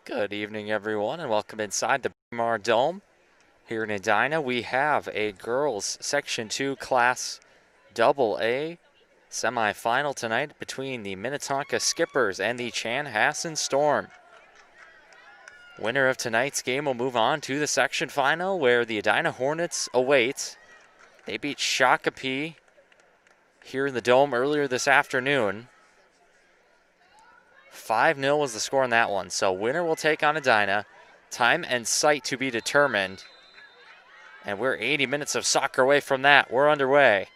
Good evening, everyone, and welcome inside the Mar Dome. Here in Edina, we have a girls Section 2 Class AA semifinal tonight between the Minnetonka Skippers and the Chanhassen Storm. Winner of tonight's game will move on to the section final where the Edina Hornets await. They beat Shakopee here in the Dome earlier this afternoon. 5-0 was the score in that one, so winner will take on Edina. Time and site to be determined. And we're 80 minutes of soccer away from that. We're underway.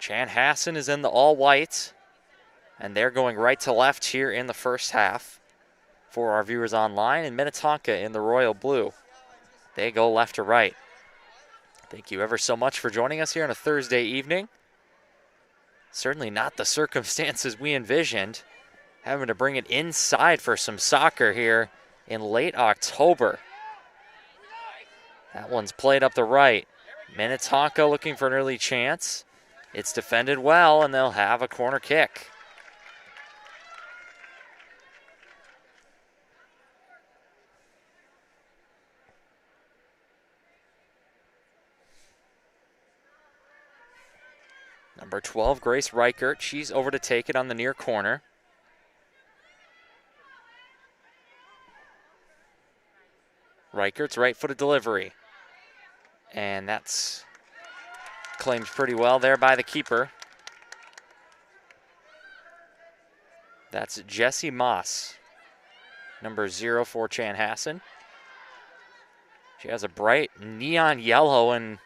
Chanhassen is in the all-white, and they're going right to left here in the first half for our viewers online, and Minnetonka in the royal blue. They go left to right. Thank you ever so much for joining us here on a Thursday evening. Certainly not the circumstances we envisioned, having to bring it inside for some soccer here in late October. That one's played up the right. Minnetonka looking for an early chance. It's defended well, and they'll have a corner kick. Number 12, Grace Reichert. She's over to take it on the near corner. Reichert's right-footed delivery. And that's claimed pretty well there by the keeper. That's Jessie Moss, number 0 for Chanhassen. She has a bright neon yellow and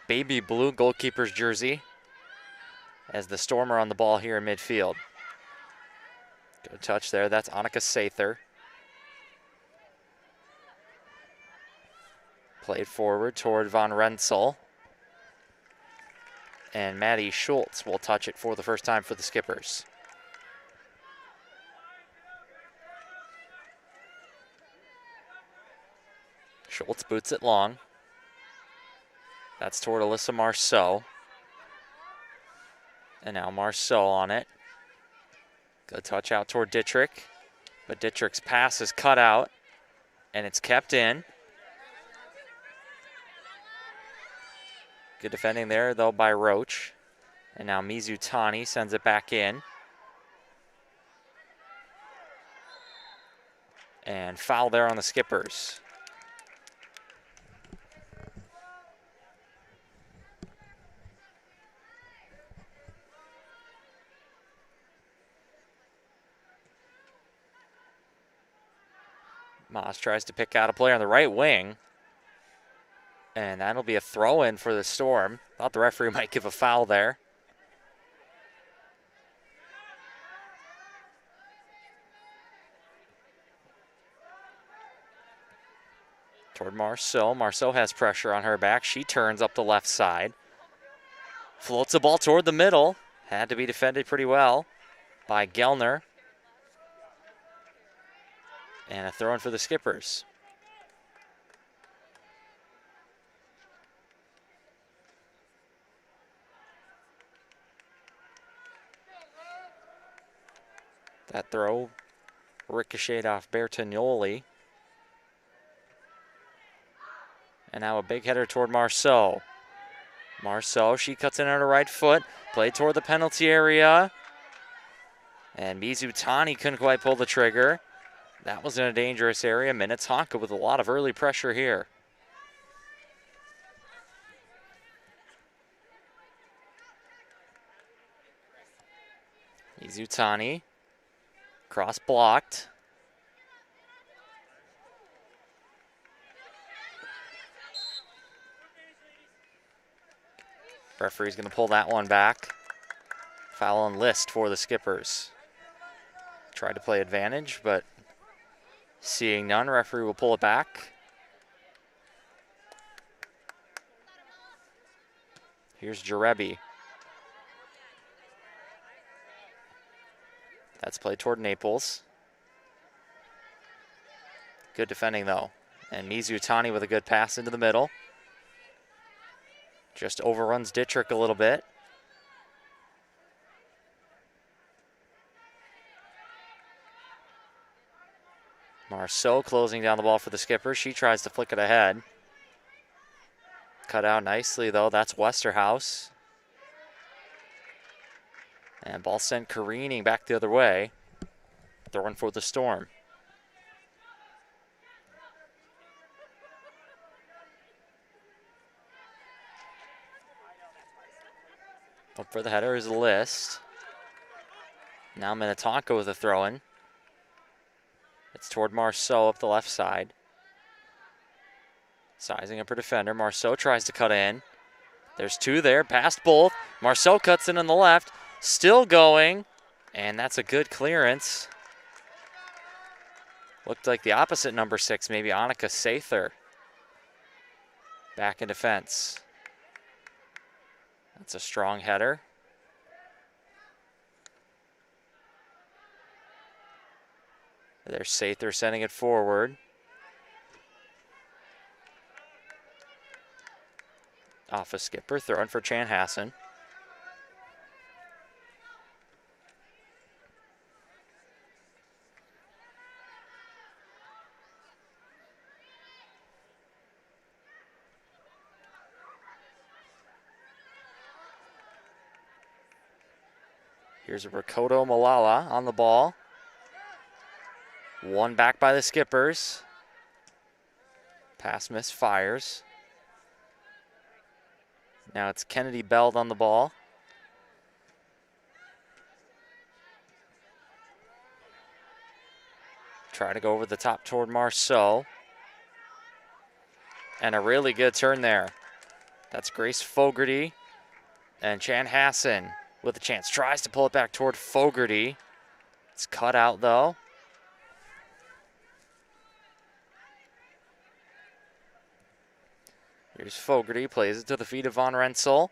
baby blue goalkeeper's jersey as the Storm are on the ball here in midfield. Good touch there. That's Annika Sather. Played forward toward Von Renzel. And Maddie Schultz will touch it for the first time for the Skippers. Schultz boots it long. That's toward Alyssa Marceau. And now Marceau on it. Good touch out toward Dittrich. But Dittrich's pass is cut out. And it's kept in. Good defending there, though, by Roach. And now Mizutani sends it back in. And foul there on the Skippers. Moss tries to pick out a player on the right wing. And that'll be a throw-in for the Storm. Thought the referee might give a foul there. Toward Marceau. Marceau has pressure on her back. She turns up the left side. Floats the ball toward the middle. Had to be defended pretty well by Gellner. And a throw-in for the Skippers. That throw ricocheted off Bertagnoli. And now a big header toward Marceau. Marceau, she cuts in on her right foot. Played toward the penalty area. And Mizutani couldn't quite pull the trigger. That was in a dangerous area. Minnetonka with a lot of early pressure here. Mizutani. Cross blocked. Referee's going to pull that one back. Foul on list for the Skippers. Tried to play advantage, but seeing none, referee will pull it back. Here's Jarebi. That's played toward Naples. Good defending, though. And Mizutani with a good pass into the middle. Just overruns Dittrich a little bit. Marceau closing down the ball for the skipper. She tries to flick it ahead. Cut out nicely, though. That's Westerhouse. And ball sent careening back the other way. Throwing for the Storm. Up for the header is List. Now Minnetonka with a throw-in. It's toward Marceau up the left side. Sizing up her defender. Marceau tries to cut in. There's two there, past both. Marceau cuts in on the left. Still going. And that's a good clearance. Looked like the opposite number 6, maybe Annika Sather. Back in defense. That's a strong header. There's Sather sending it forward. Off a skipper, throwing for Chanhassen. Here's a Rakoto Malala on the ball. One back by the skippers. Pass misfires. Now it's Kennedy Beld on the ball. Try to go over the top toward Marceau. And a really good turn there. That's Grace Fogarty. And Chanhassen with a chance. Tries to pull it back toward Fogarty. It's cut out though. Here's Fogarty, plays it to the feet of Von Rensselaer.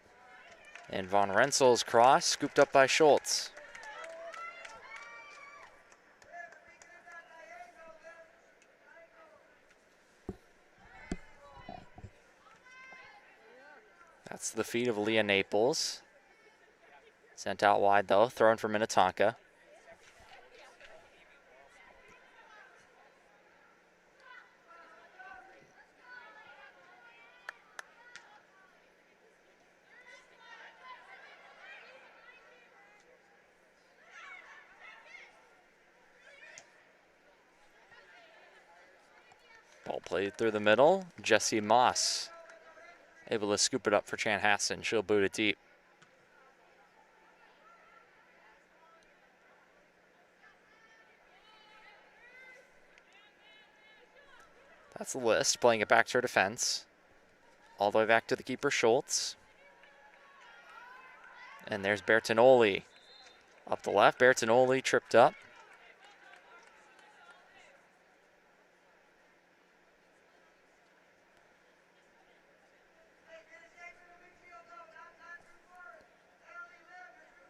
And Von Rensselaer's cross scooped up by Schultz. That's the feet of Leah Naples. Sent out wide though, thrown for Minnetonka. Ball played through the middle. Jessie Moss able to scoop it up for Chanhassen. She'll boot it deep. That's the List, playing it back to her defense. All the way back to the keeper, Schultz. And there's Bertinoli. Up the left, Bertinoli tripped up.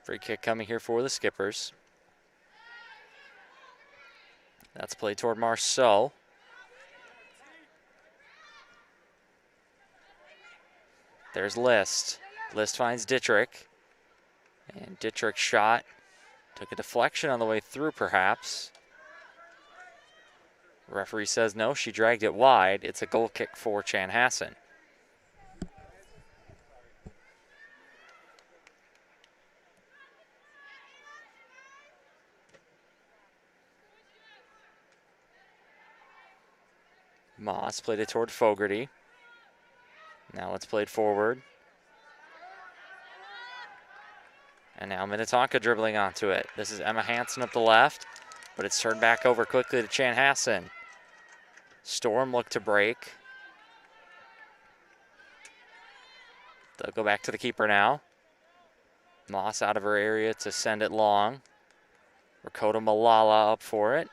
Free kick coming here for the skippers. That's played toward Marceau. There's List. List finds Dittrich. And Dittrich's shot took a deflection on the way through, perhaps. Referee says no, she dragged it wide. It's a goal kick for Chanhassen. Moss played it toward Fogarty. Now it's played forward. And now Minnetonka dribbling onto it. This is Emma Hansen up the left, but it's turned back over quickly to Chanhassen. Storm look to break. They'll go back to the keeper now. Moss out of her area to send it long. Rakoto Malala up for it.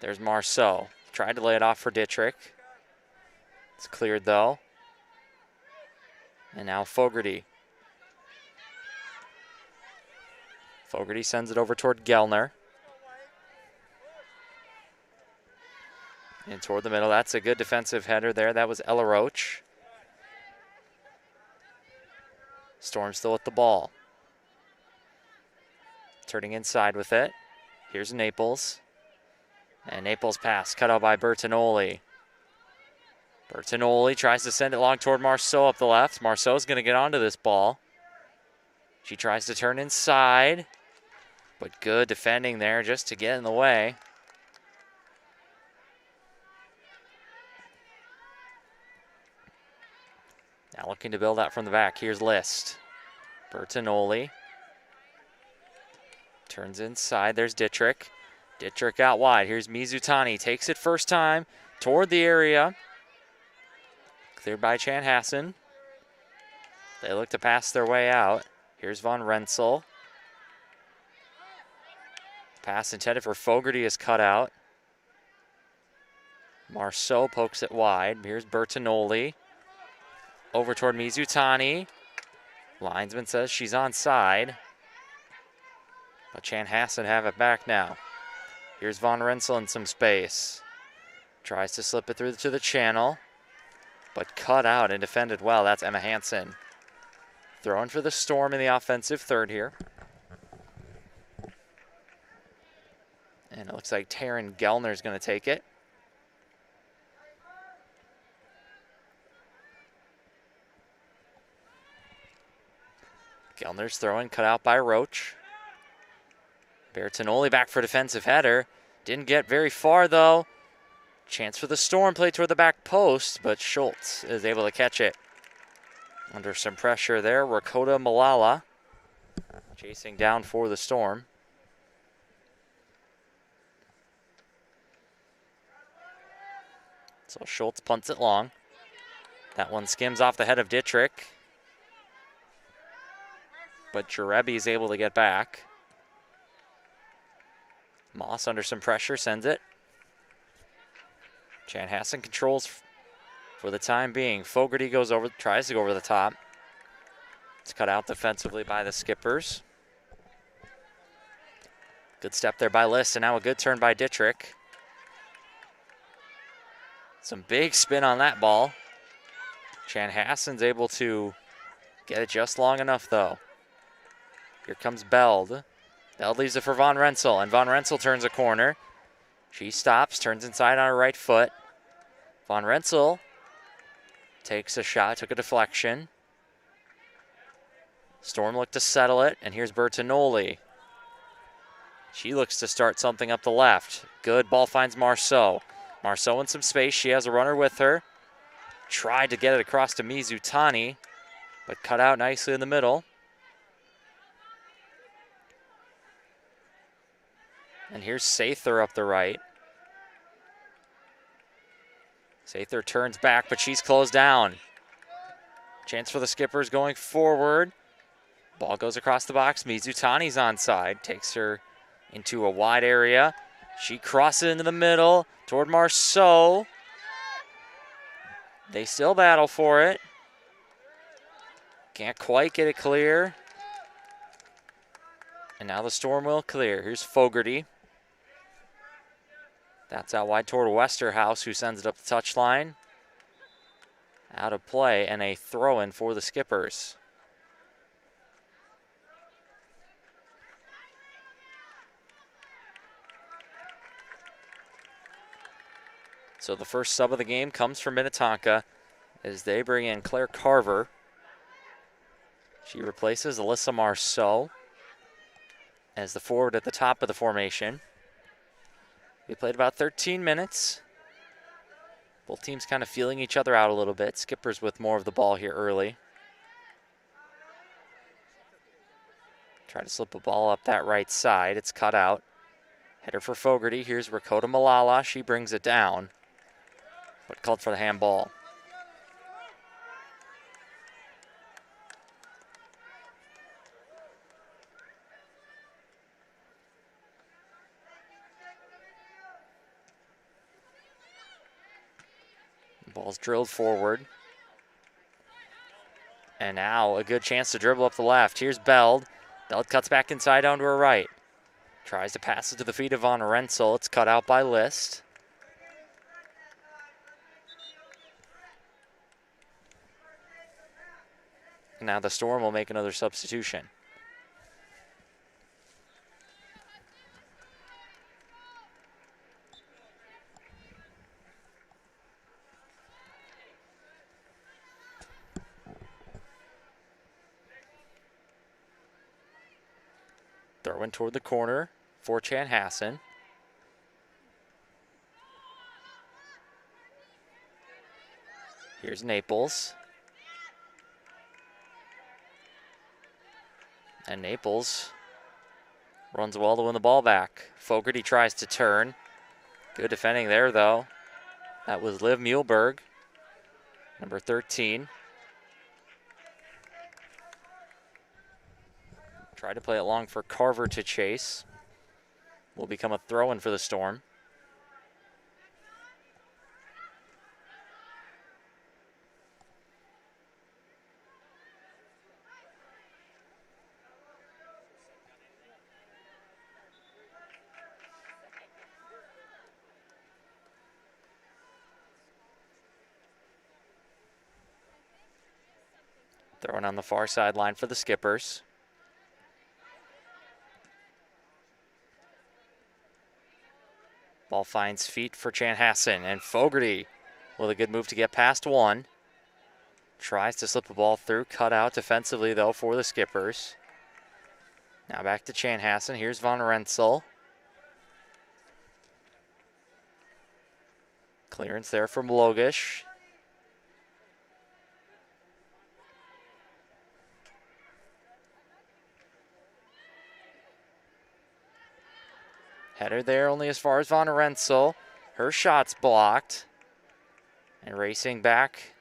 There's Marceau. Tried to lay it off for Dittrich. It's cleared though. And now Fogarty. Fogarty sends it over toward Gellner. And toward the middle. That's a good defensive header there. That was Ella Roach. Storm still at the ball. turning inside with it. Here's Naples. And Naples pass cut out by Bertinoli. Bertinoli tries to send it long toward Marceau up the left. Marceau's going to get onto this ball. She tries to turn inside, but good defending there just to get in the way. Now looking to build out from the back. Here's List. Bertinoli turns inside. There's Dittrich. Dittrich out wide. Here's Mizutani. Takes it first time toward the area. Cleared by Chanhassen. They look to pass their way out. Here's Von Rensselaer. Pass intended for Fogarty is cut out. Marceau pokes it wide. Here's Bertinoli. Over toward Mizutani. Linesman says she's onside. But Chanhassen have it back now. Here's Von Rensselaer in some space. Tries to slip it through to the channel. But cut out and defended well. That's Emma Hansen. Throwing for the Storm in the offensive third here. And it looks like Taryn Gellner's going to take it. Gellner's throwing, cut out by Roach. Bertinoli back for defensive header. Didn't get very far though. Chance for the Storm, play toward the back post, but Schultz is able to catch it. Under some pressure there, Rakota Malala chasing down for the Storm. So Schultz punts it long. That one skims off the head of Dittrich. But Jarebi is able to get back. Moss under some pressure, sends it. Chanhassen controls for the time being. Fogarty goes over, tries to go over the top. It's cut out defensively by the Skippers. Good step there by List, and now a good turn by Dittrich. Some big spin on that ball. Chanhassen's able to get it just long enough, though. Here comes Beld. Beld leaves it for Von Rensselaer, and Von Rensselaer turns a corner. She stops, turns inside on her right foot. Von Rensselaer takes a shot, took a deflection. Storm looked to settle it, and here's Bertinoli. She looks to start something up the left. Good, ball finds Marceau. Marceau in some space, she has a runner with her. Tried to get it across to Mizutani, but cut out nicely in the middle. And here's Sather up the right. Sather turns back, but she's closed down. Chance for the Skippers going forward. Ball goes across the box. Mizutani's onside. Takes her into a wide area. She crosses into the middle toward Marceau. They still battle for it. Can't quite get it clear. And now the Storm will clear. Here's Fogarty. That's out wide toward Westerhouse, who sends it up the touchline. Out of play, and a throw-in for the Skippers. So the first sub of the game comes from Minnetonka as they bring in Claire Carver. She replaces Alyssa Marceau as the forward at the top of the formation. We played about 13 minutes. Both teams kind of feeling each other out a little bit. Skippers with more of the ball here early. Try to slip a ball up that right side. It's cut out. Header for Fogarty. Here's Rakota Malala. She brings it down, but called for the handball. Ball's drilled forward. And now a good chance to dribble up the left. Here's Beld. Beld cuts back inside down to her right. Tries to pass it to the feet of Von Rensselaer. It's cut out by List. And now the Storm will make another substitution. Throw in toward the corner for Chanhassen. Here's Naples. And Naples runs well to win the ball back. Fogarty tries to turn. Good defending there, though. That was Liv Muehlberg, number 13. Tried to play it long for Carver to chase. Will become a throw-in for the Storm. Throwing on the far sideline for the Skippers. Ball finds feet for Chanhassen, and Fogarty with a good move to get past one. Tries to slip the ball through, cut out defensively though for the Skippers. Now back to Chanhassen, here's Von Renssel. Clearance there from Logish. Header there only as far as Von Renssel. Her shot's blocked. And racing back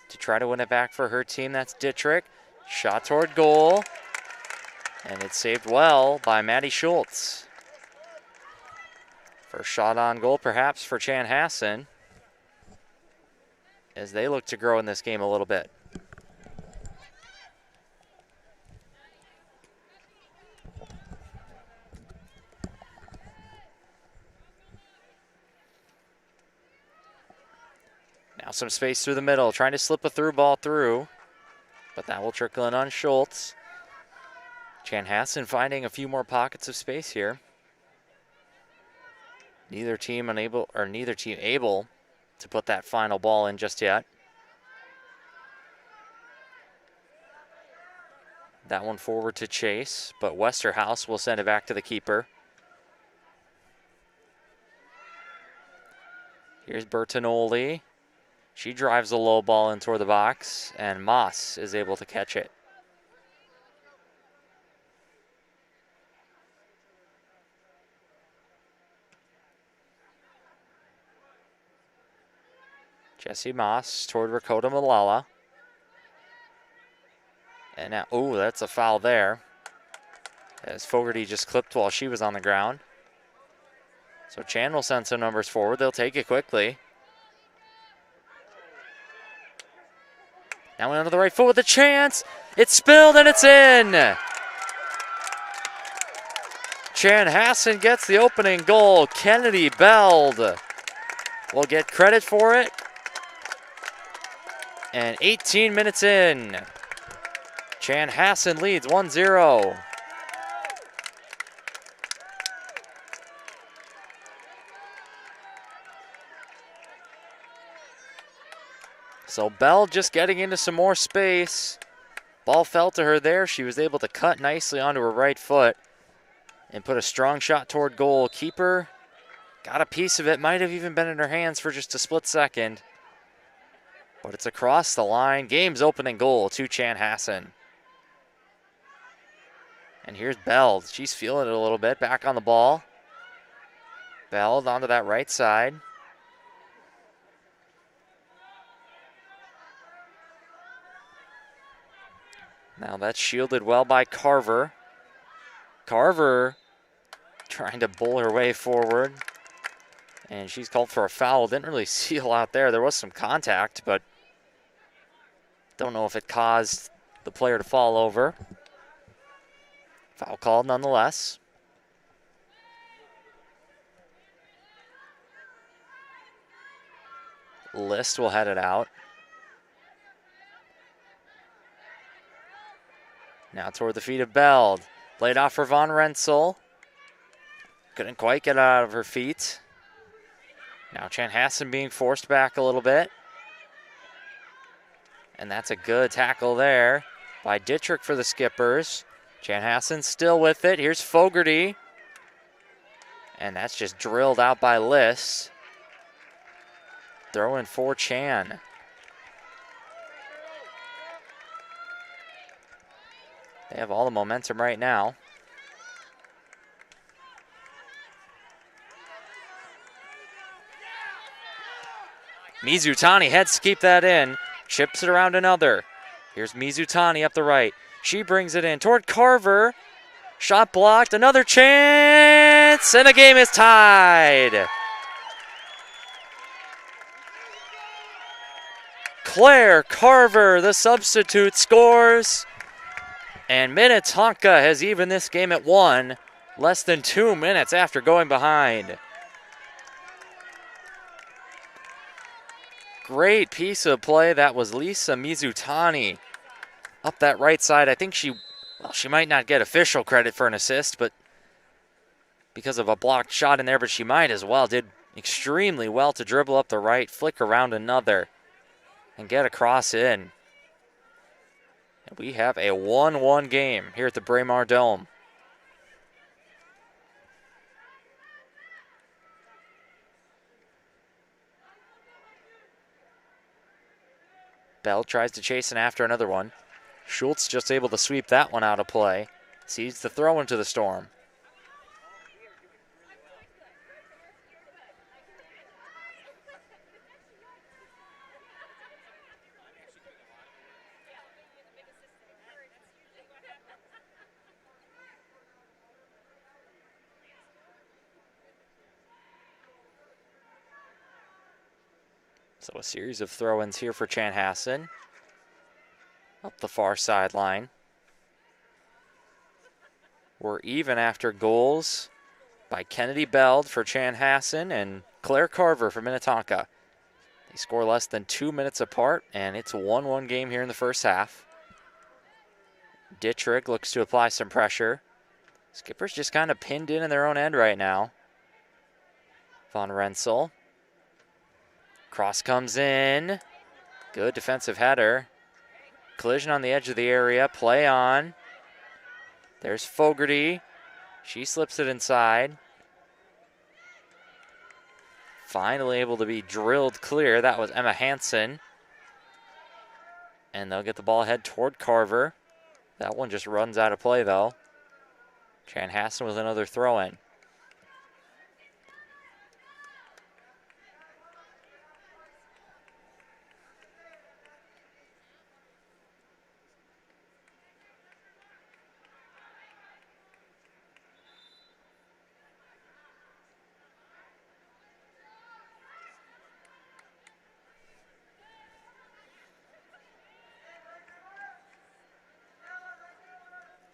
to try to win it back for her team, that's Dittrich. Shot toward goal. And it's saved well by Maddie Schultz. First shot on goal perhaps for Chanhassen, as they look to grow in this game a little bit. Now some space through the middle, trying to slip a through ball through, but that will trickle in on Schultz. Chanhassen finding a few more pockets of space here. Neither team able to put that final ball in just yet. That one forward to Chase, but Westerhouse will send it back to the keeper. Here's Bertinoli. She drives a low ball in toward the box, and Moss is able to catch it. Jesse Moss toward Rakota Malala. And now, oh, that's a foul there, as Fogarty just clipped while she was on the ground. So Chan will send some numbers forward. They'll take it quickly. Now onto the right foot with a chance. It's spilled and it's in. Chanhassen gets the opening goal. Kennedy Beld will get credit for it. And 18 minutes in, Chanhassen leads 1-0. So Bell just getting into some more space. Ball fell to her there. She was able to cut nicely onto her right foot and put a strong shot toward goal. Keeper got a piece of it. Might have even been in her hands for just a split second. But it's across the line. Game's opening goal to Chanhassen. And here's Bell. She's feeling it a little bit. Back on the ball. Bell onto that right side. Now that's shielded well by Carver. Carver trying to bull her way forward. And she's called for a foul. Didn't really seal out there. There was some contact, but don't know if it caused the player to fall over. Foul called nonetheless. List will head it out. Now toward the feet of Beld. Played off for Von Renssel. Couldn't quite get out of her feet. Now Chanhassen being forced back a little bit. And that's a good tackle there by Dittrich for the Skippers. Chanhassen still with it. Here's Fogarty. And that's just drilled out by Liss. Throw in for Chan. They have all the momentum right now. Mizutani heads to keep that in. Chips it around another. Here's Mizutani up the right. She brings it in toward Carver. Shot blocked. Another chance. And the game is tied. Claire Carver, the substitute, scores. And Minnetonka has evened this game at 1, less than 2 minutes after going behind. Great piece of play. That was Lisa Mizutani up that right side. I think she might not get official credit for an assist, but because of a blocked shot in there, but she might as well. Did extremely well to dribble up the right, flick around another, and get a cross in. And we have a 1-1 game here at the Braemar Dome. Bell tries to chase in after another one. Schultz just able to sweep that one out of play. Sees the throw into the Storm. So a series of throw-ins here for Chanhassen. Up the far sideline. We're even after goals by Kennedy Beld for Chanhassen and Claire Carver for Minnetonka. They score less than 2 minutes apart, and it's a 1-1 game here in the first half. Dittrich looks to apply some pressure. Skipper's just kind of pinned in their own end right now. Von Renssel. Cross comes in. Good defensive header. Collision on the edge of the area. Play on. There's Fogarty. She slips it inside. Finally able to be drilled clear. That was Emma Hansen. And they'll get the ball ahead toward Carver. That one just runs out of play though. Chanhassen with another throw-in.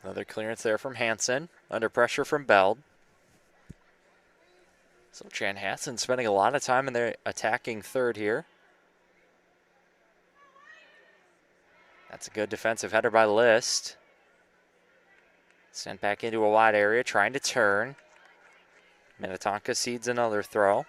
Another clearance there from Hansen. Under pressure from Beld. So Chanhassen spending a lot of time in their attacking third here. That's a good defensive header by List. Sent back into a wide area, trying to turn. Minnetonka seeds another throw.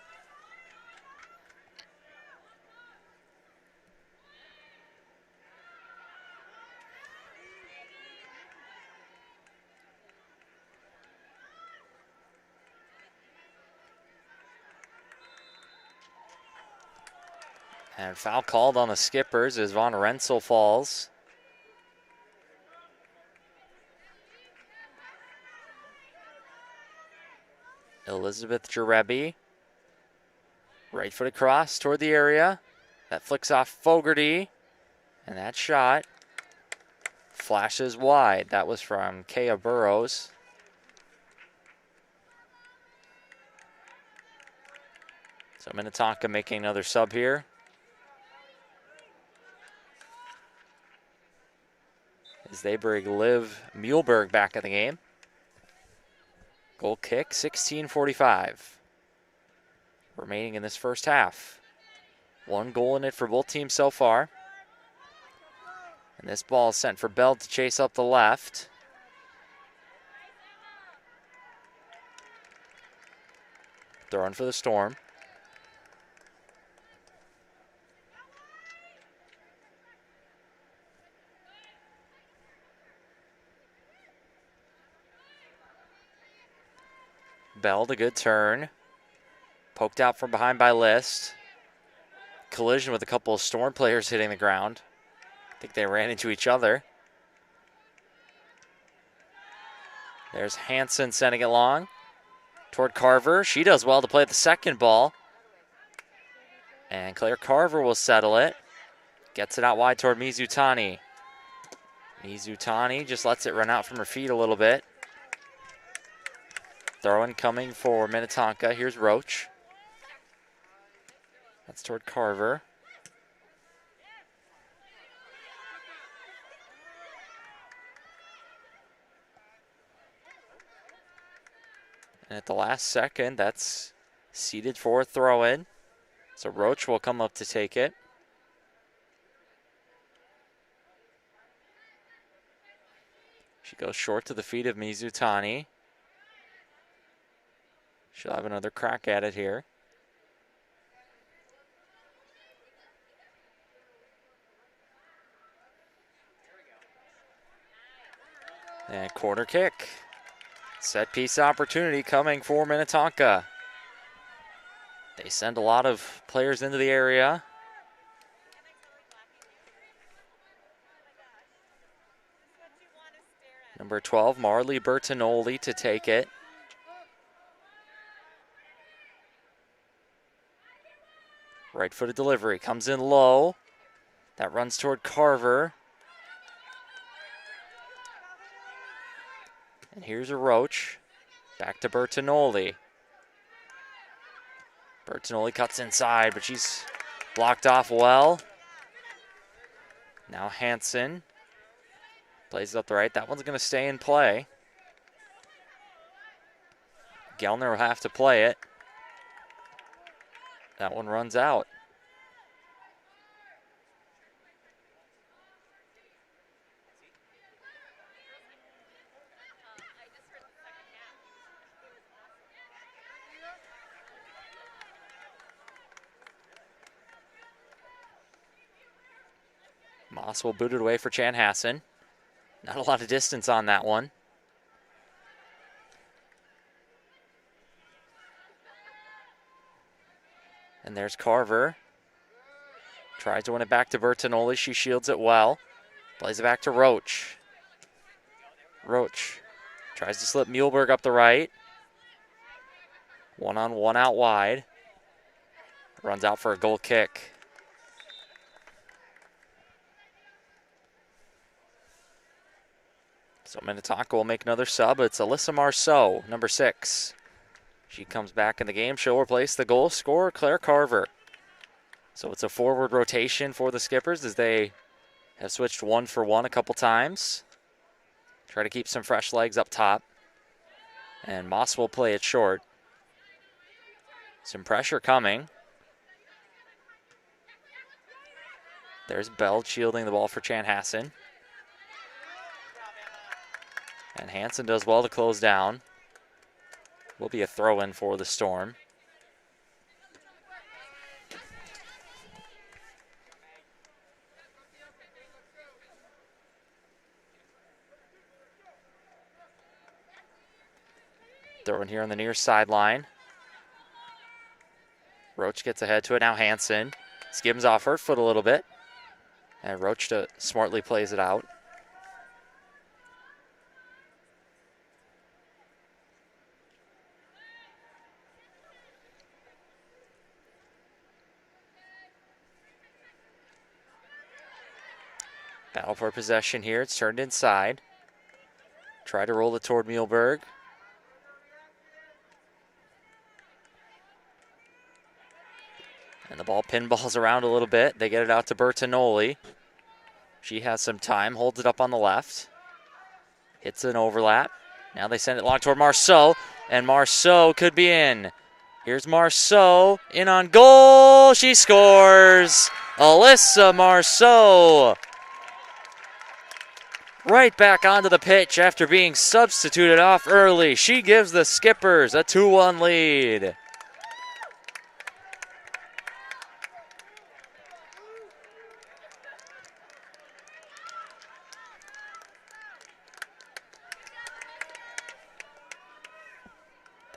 And foul called on the Skippers as Von Renssel falls. Elizabeth Jarebi. Right foot across toward the area. That flicks off Fogarty. And that shot flashes wide. That was from Kea Burrows. So Minnetonka making another sub here. As they bring Liv Muehlberg back in the game. Goal kick, 16:45 remaining in this first half. 1 goal in it for both teams so far. And this ball is sent for Bell to chase up the left. Throwing for the Storm. Bell, the good turn. Poked out from behind by List. Collision with a couple of Storm players hitting the ground. I think they ran into each other. There's Hansen sending it long toward Carver. She does well to play the second ball. And Claire Carver will settle it. Gets it out wide toward Mizutani. Mizutani just lets it run out from her feet a little bit. Throw-in coming for Minnetonka. Here's Roach. That's toward Carver. And at the last second, that's seated for a throw-in. So Roach will come up to take it. She goes short to the feet of Mizutani. She'll have another crack at it here. And corner kick. Set piece opportunity coming for Minnetonka. They send a lot of players into the area. Number 12, Marley Bertinoli to take it. Right-footed delivery, comes in low. That runs toward Carver. And here's a Roach. Back to Bertinoli. Bertinoli cuts inside, but she's blocked off well. Now Hansen plays it up the right. That one's going to stay in play. Gellner will have to play it. That one runs out. Moss will boot it away for Chanhassen. Not a lot of distance on that one. And there's Carver. Tries to win it back to Bertinoli. She shields it well. Plays it back to Roach. Roach tries to slip Muehlberg up the right. One-on-one out wide. Runs out for a goal kick. So Minnetonka will make another sub. It's Alyssa Marceau, number 6. She comes back in the game. She'll replace the goal scorer, Claire Carver. So it's a forward rotation for the Skippers as they have switched 1 for 1 a couple times. Try to keep some fresh legs up top. And Moss will play it short. Some pressure coming. There's Bell shielding the ball for Chanhassen. And Hansen does well to close down. Will be a throw-in for the Storm. Throw-in here on the near sideline. Roach gets ahead to it. Now Hansen skims off her foot a little bit. And Roach smartly plays it out. Battle for possession here. It's turned inside. Try to roll it toward Muehlberg. And the ball pinballs around a little bit. They get it out to Bertinoli. She has some time, holds it up on the left. Hits an overlap. Now they send it long toward Marceau, and Marceau could be in. Here's Marceau, in on goal. She scores. Alyssa Marceau. Right back onto the pitch after being substituted off early. She gives the Skippers a 2-1 lead.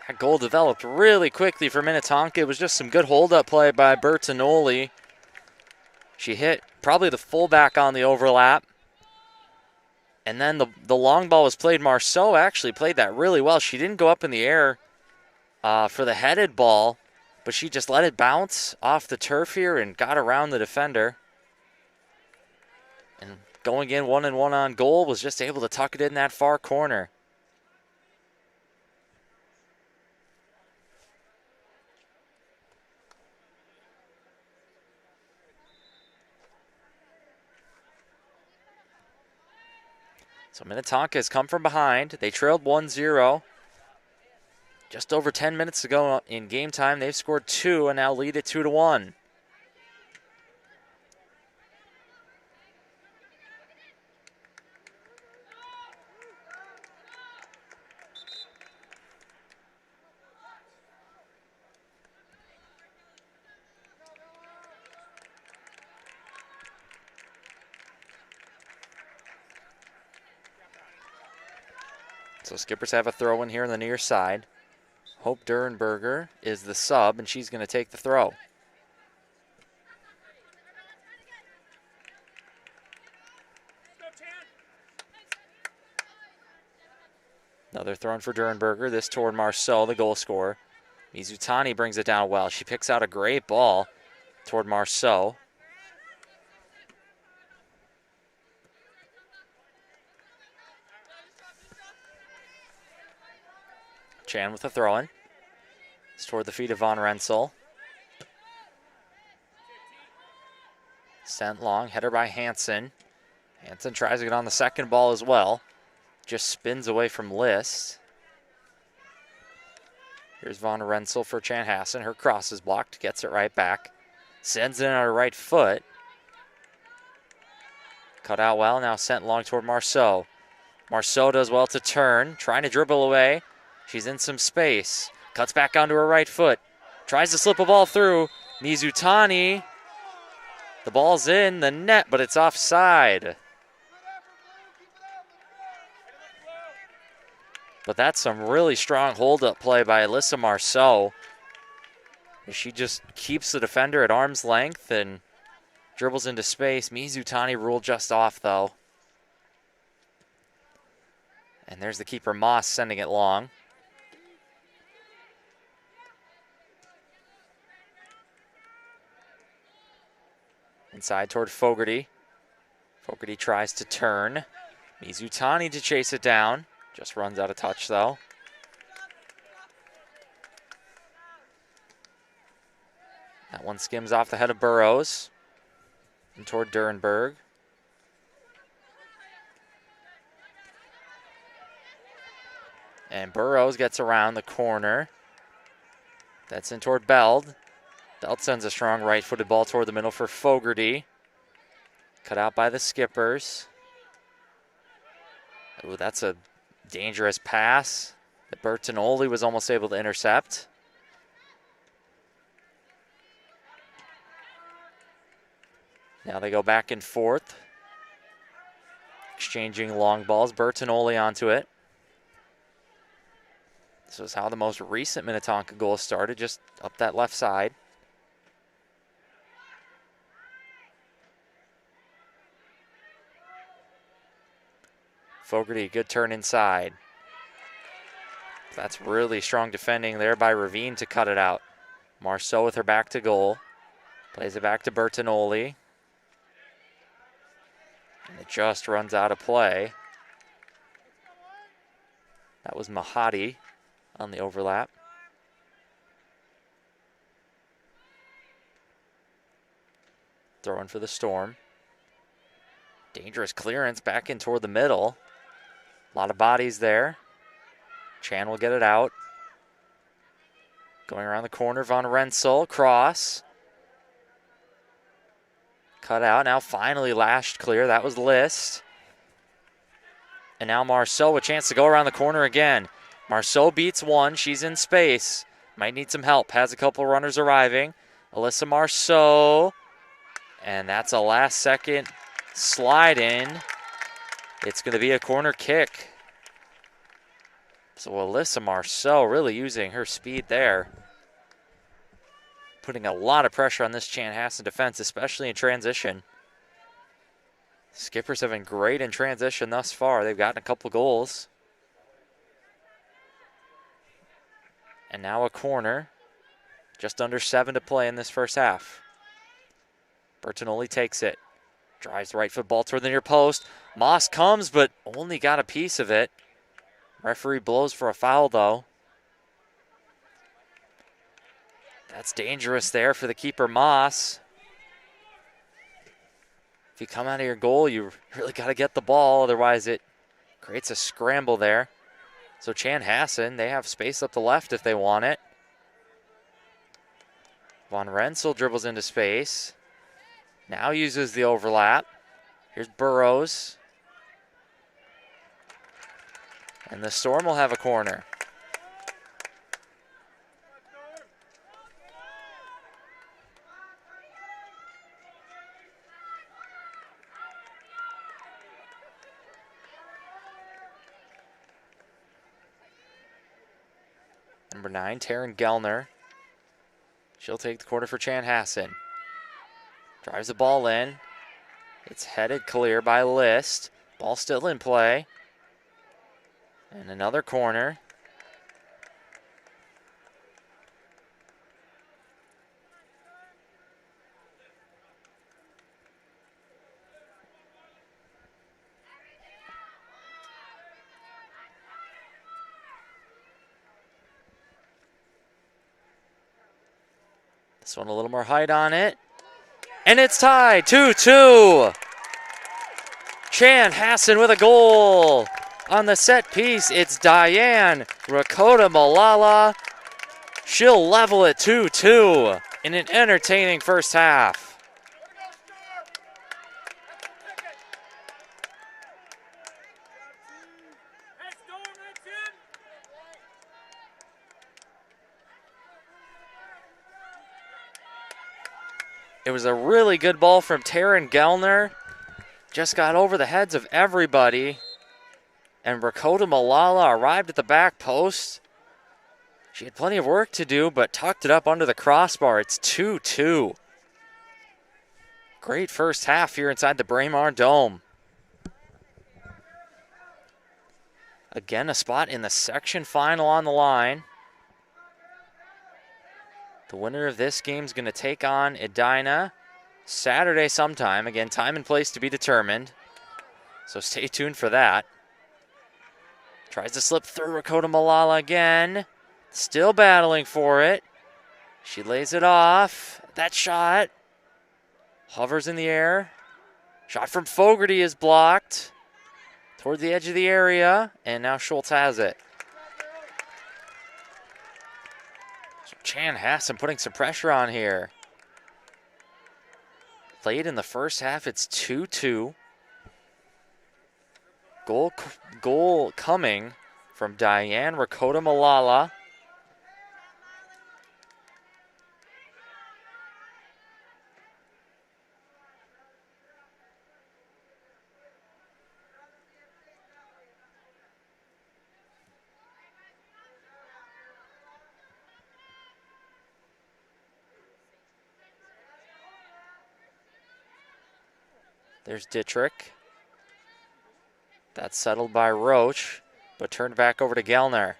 That goal developed really quickly for Minnetonka. It was just some good hold-up play by Bertinoli. She hit probably the fullback on the overlap. And then the long ball was played. Marceau actually played that really well. She didn't go up in the air for the headed ball, but she just let it bounce off the turf here and got around the defender. And going in 1-1 on goal, was just able to tuck it in that far corner. So Minnetonka has come from behind. They trailed 1-0. Just over 10 minutes to go in game time. They've scored 2 and now lead it 2-1. So Skippers have a throw in here on the near side. Hope Durenberger is the sub, and she's going to take the throw. Another throw in for Durenberger, this toward Marceau, the goal scorer. Mizutani brings it down well. She picks out a great ball toward Marceau. Chan with the throw-in. It's toward the feet of Von Rensel. Sent long, header by Hansen. Hansen tries to get on the second ball as well. Just spins away from List. Here's Von Rensel for Chanhassen. Her cross is blocked, gets it right back. Sends it on her right foot. Cut out well, now sent long toward Marceau. Marceau does well to turn, trying to dribble away. She's in some space. Cuts back onto her right foot. Tries to slip a ball through. Mizutani. The ball's in the net, but it's offside. But that's some really strong hold-up play by Alyssa Marceau. She just keeps the defender at arm's length and dribbles into space. Mizutani ruled just off, though. And there's the keeper, Moss, sending it long. Inside toward Fogarty. Fogarty tries to turn. Mizutani to chase it down. Just runs out of touch, though. That one skims off the head of Burrows. And toward Durenberg. And Burrows gets around the corner. That's in toward Beld. Beld sends a strong right-footed ball toward the middle for Fogarty. Cut out by the Skippers. Ooh, that's a dangerous pass that Bertinoli was almost able to intercept. Now they go back and forth. Exchanging long balls. Bertinoli onto it. This was how the most recent Minnetonka goal started, just up that left side. Fogarty, good turn inside. That's really strong defending there by Ravine to cut it out. Marceau with her back to goal. Plays it back to Bertinoli. And it just runs out of play. That was Mahadi on the overlap. Throwing for the Storm. Dangerous clearance back in toward the middle. A lot of bodies there. Chan will get it out. Going around the corner, Von Rensel, cross. Cut out, now finally lashed clear. That was List. And now Marceau, a chance to go around the corner again. Marceau beats one, she's in space. Might need some help, has a couple runners arriving. Alyssa Marceau. And that's a last second slide in. It's going to be a corner kick. So Alyssa Marceau really using her speed there. Putting a lot of pressure on this Chanhassen defense, especially in transition. Skippers have been great in transition thus far. They've gotten a couple goals. And now a corner. Just under 7 to play in this first half. Bertinoli takes it. Drives the right foot ball toward the near post. Moss comes, but only got a piece of it. Referee blows for a foul, though. That's dangerous there for the keeper, Moss. If you come out of your goal, you really got to get the ball. Otherwise, it creates a scramble there. So Chanhassen, they have space up the left if they want it. Von Renssel dribbles into space. Now uses the overlap. Here's Burrows. And the Storm will have a corner. Number 9, Taryn Gellner. She'll take the corner for Chanhassen. Drives the ball in. It's headed clear by List. Ball still in play. And another corner. This one a little more height on it. And it's tied, 2-2. Chanhassen with a goal. On the set piece, it's Diane Rakota Malala. She'll level it 2-2 in an entertaining first half. It was a really good ball from Taryn Gellner. Just got over the heads of everybody. And Rakota Malala arrived at the back post. She had plenty of work to do, but tucked it up under the crossbar. It's 2-2. Great first half here inside the Braemar Dome. Again, a spot in the section final on the line. The winner of this game is going to take on Edina Saturday sometime. Again, time and place to be determined. So stay tuned for that. Tries to slip through Rakota Malala again. Still battling for it. She lays it off. That shot hovers in the air. Shot from Fogarty is blocked toward the edge of the area. And now Schultz has it. Chanhassen putting some pressure on here. Late in the first half, it's 2-2. Goal coming from Diane Rakota Malala. There's Dittrich. That's settled by Roach, but turned back over to Gellner.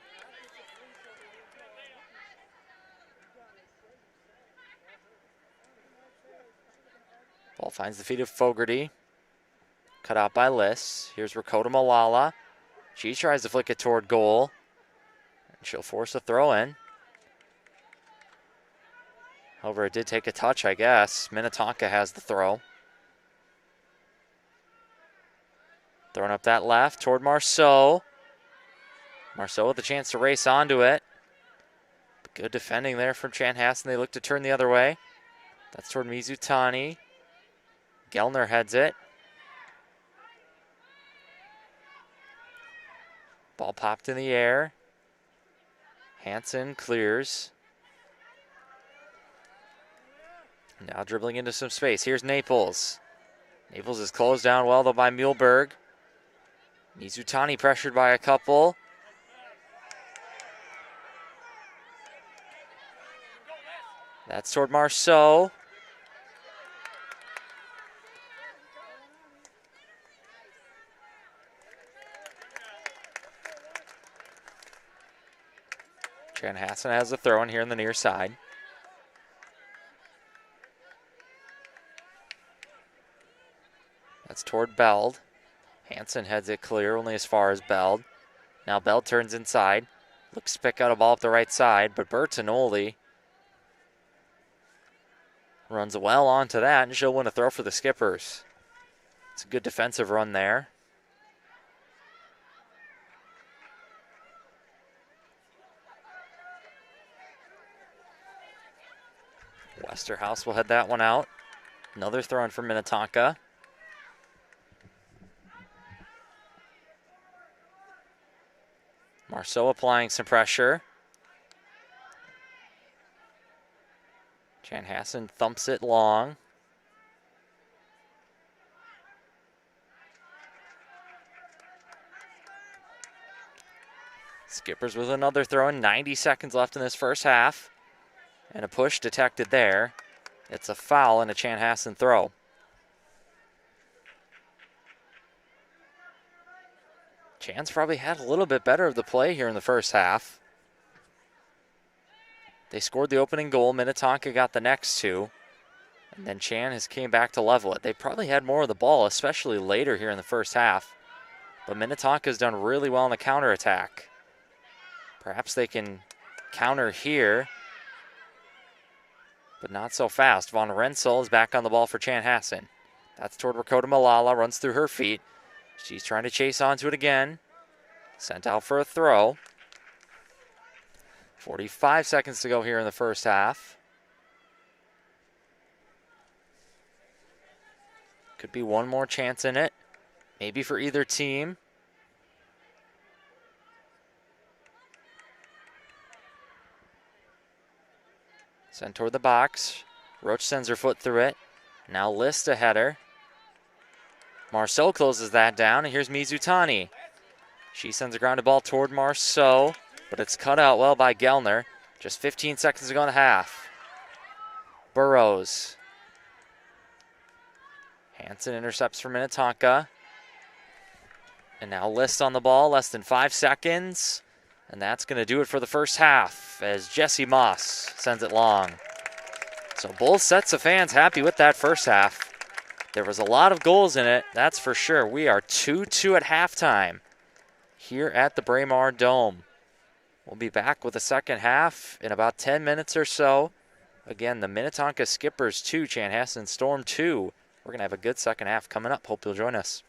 Ball finds the feet of Fogarty. Cut out by Liss. Here's Rakota Malala. She tries to flick it toward goal. And she'll force a throw in. However, it did take a touch, I guess. Minnetonka has the throw. Throwing up that left toward Marceau. Marceau with a chance to race onto it. Good defending there from Chanhassen. They look to turn the other way. That's toward Mizutani. Gellner heads it. Ball popped in the air. Hansen clears. Now dribbling into some space. Here's Naples. Naples is closed down well, though, by Muehlberg. Mizutani pressured by a couple. That's toward Marceau. Chanhassen has a throw in here on the near side. That's toward Beld. Hansen heads it clear, only as far as Beld. Now Beld turns inside. Looks to pick out a ball up the right side, but Bertinoli runs well onto that, and she'll win a throw for the Skippers. It's a good defensive run there. Westerhouse will head that one out. Another throw in for Minnetonka. Marceau applying some pressure. Chanhassen thumps it long. Skippers with another throw in. 90 seconds left in this first half. And a push detected there. It's a foul and a Chanhassen throw. Chan's probably had a little bit better of the play here in the first half. They scored the opening goal. Minnetonka got the next two. And then Chan has came back to level it. They probably had more of the ball, especially later here in the first half. But Minnetonka's done really well in the counterattack. Perhaps they can counter here, but not so fast. Von Rensel is back on the ball for Chanhassen. That's toward Rakota Malala, runs through her feet. She's trying to chase onto it again. Sent out for a throw. 45 seconds to go here in the first half. Could be one more chance in it, maybe for either team. Sent toward the box. Roach sends her foot through it. Now List a header. Marceau closes that down, and here's Mizutani. She sends a grounded ball toward Marceau, but it's cut out well by Gellner. Just 15 seconds to go in the half. Burrows. Hansen intercepts for Minnetonka. And now List on the ball, less than 5 seconds. And that's going to do it for the first half as Jesse Moss sends it long. So both sets of fans happy with that first half. There was a lot of goals in it, that's for sure. We are 2-2 at halftime here at the Braemar Dome. We'll be back with the second half in about 10 minutes or so. Again, the Minnetonka Skippers 2, Chanhassen Storm 2. We're going to have a good second half coming up. Hope you'll join us.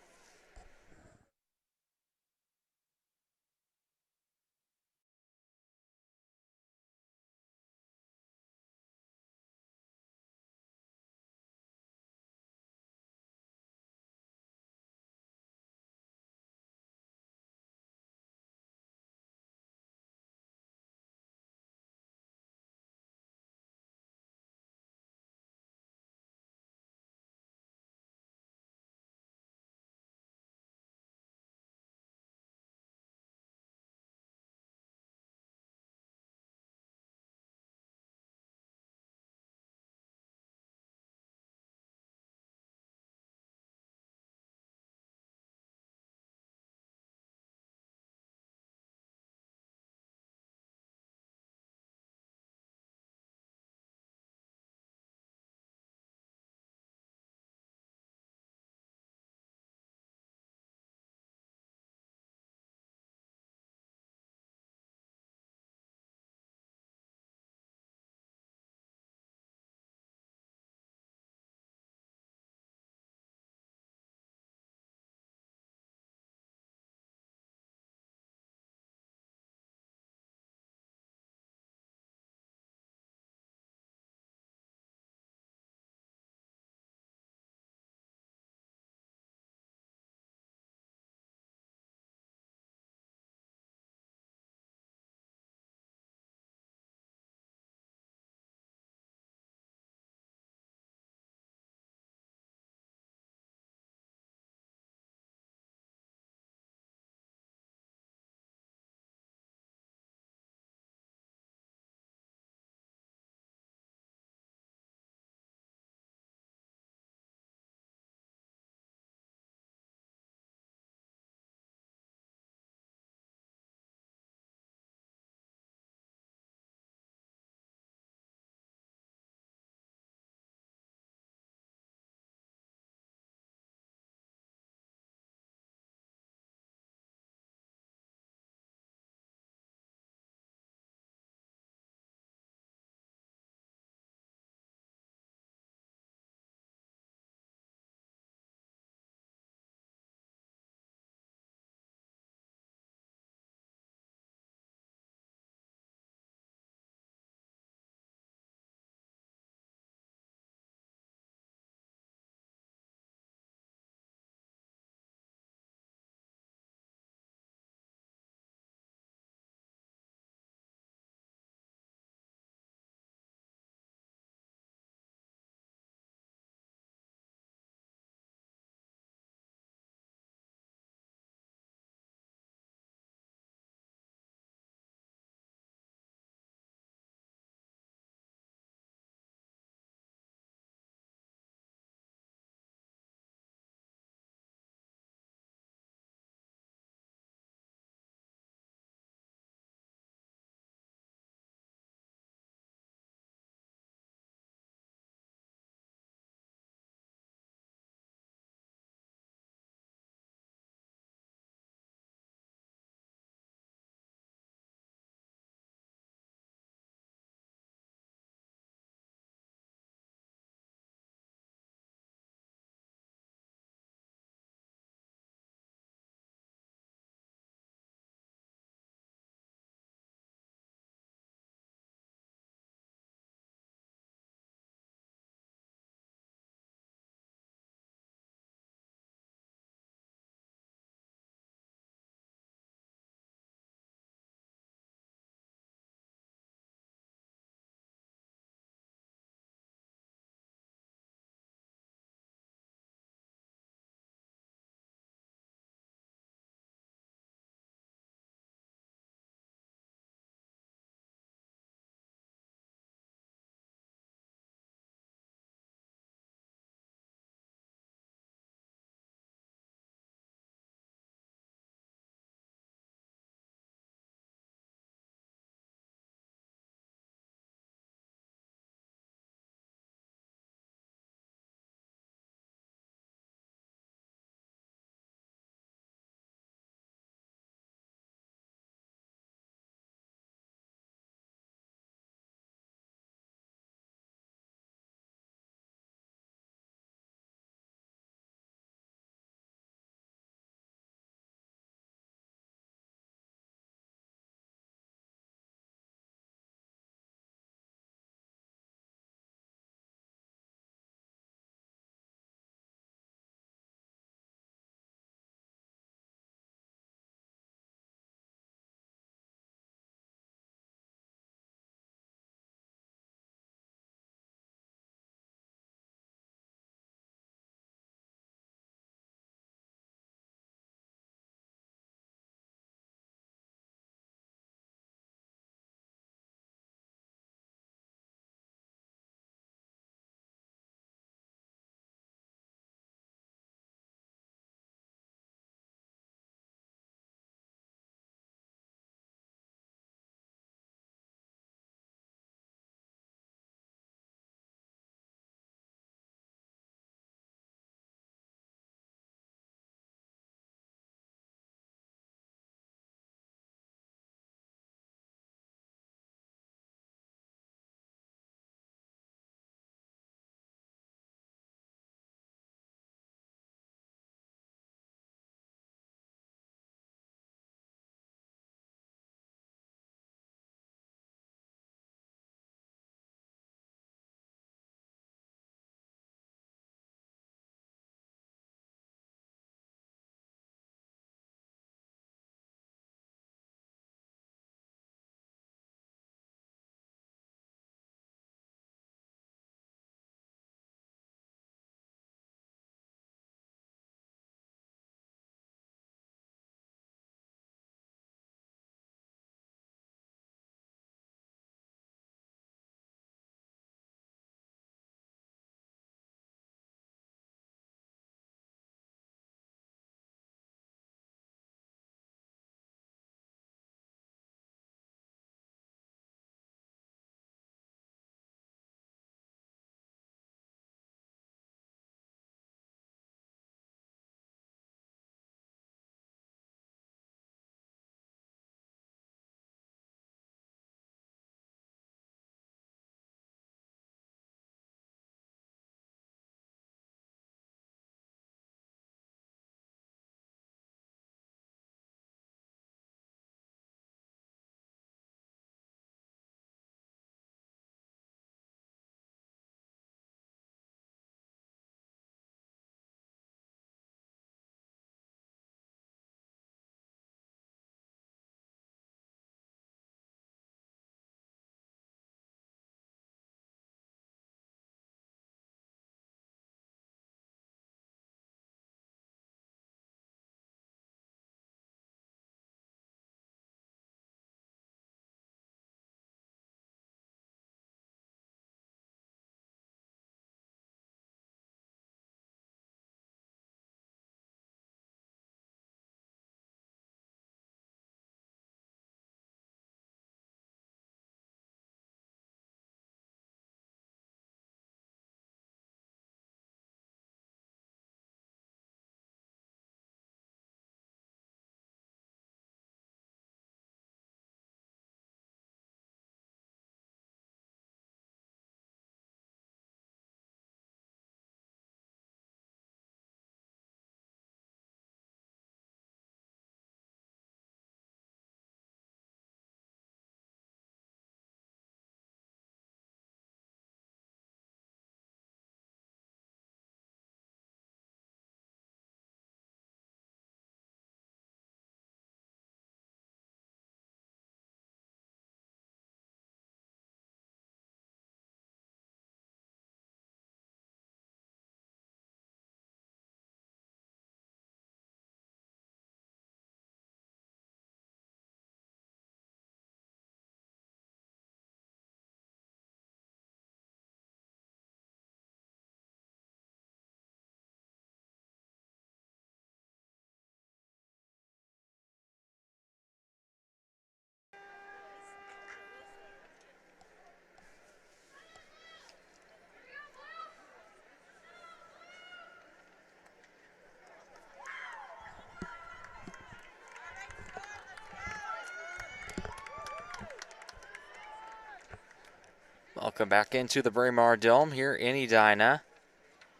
Welcome back into the Braemar Dome here in Edina.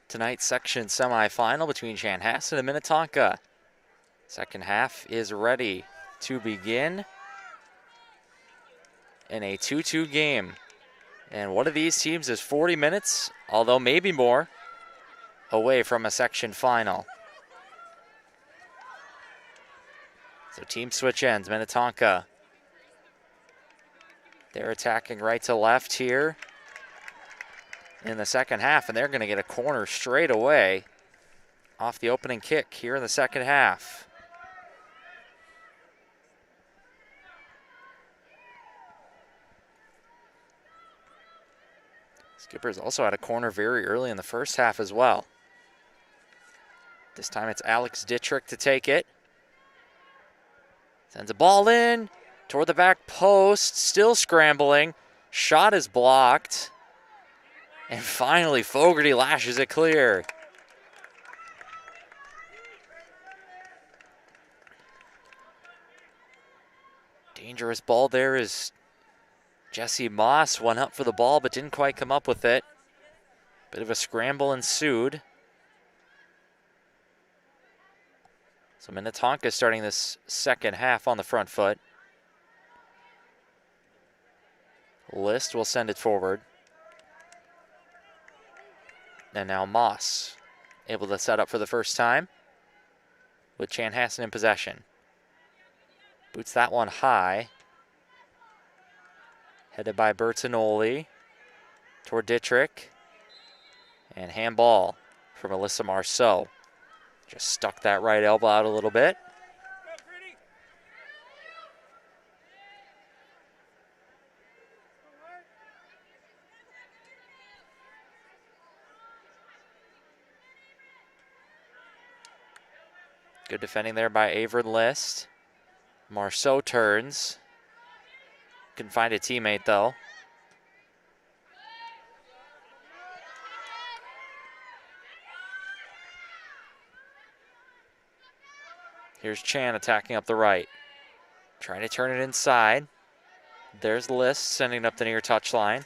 Tonight's section semifinal between Chanhassen and Minnetonka. Second half is ready to begin in a 2-2 game. And one of these teams is 40 minutes, although maybe more, away from a section final. So team switch ends. Minnetonka, they're attacking right to left here in the second half, and they're going to get a corner straight away off the opening kick here in the second half. Skippers also had a corner very early in the first half as well. This time it's Alex Dittrich to take it. Sends a ball in toward the back post, still scrambling. Shot is blocked. And finally, Fogarty lashes it clear. Dangerous ball there is Jesse Moss. Went up for the ball but didn't quite come up with it. Bit of a scramble ensued. So Minnetonka starting this second half on the front foot. List will send it forward. And now Moss able to set up for the first time with Chanhassen in possession. Boots that one high. Headed by Bertinoli toward Dittrich. And handball for Melissa Marceau. Just stuck that right elbow out a little bit. Good defending there by Averin List. Marceau turns. Couldn't find a teammate though. Here's Chan attacking up the right. Trying to turn it inside. There's List sending it up the near touchline.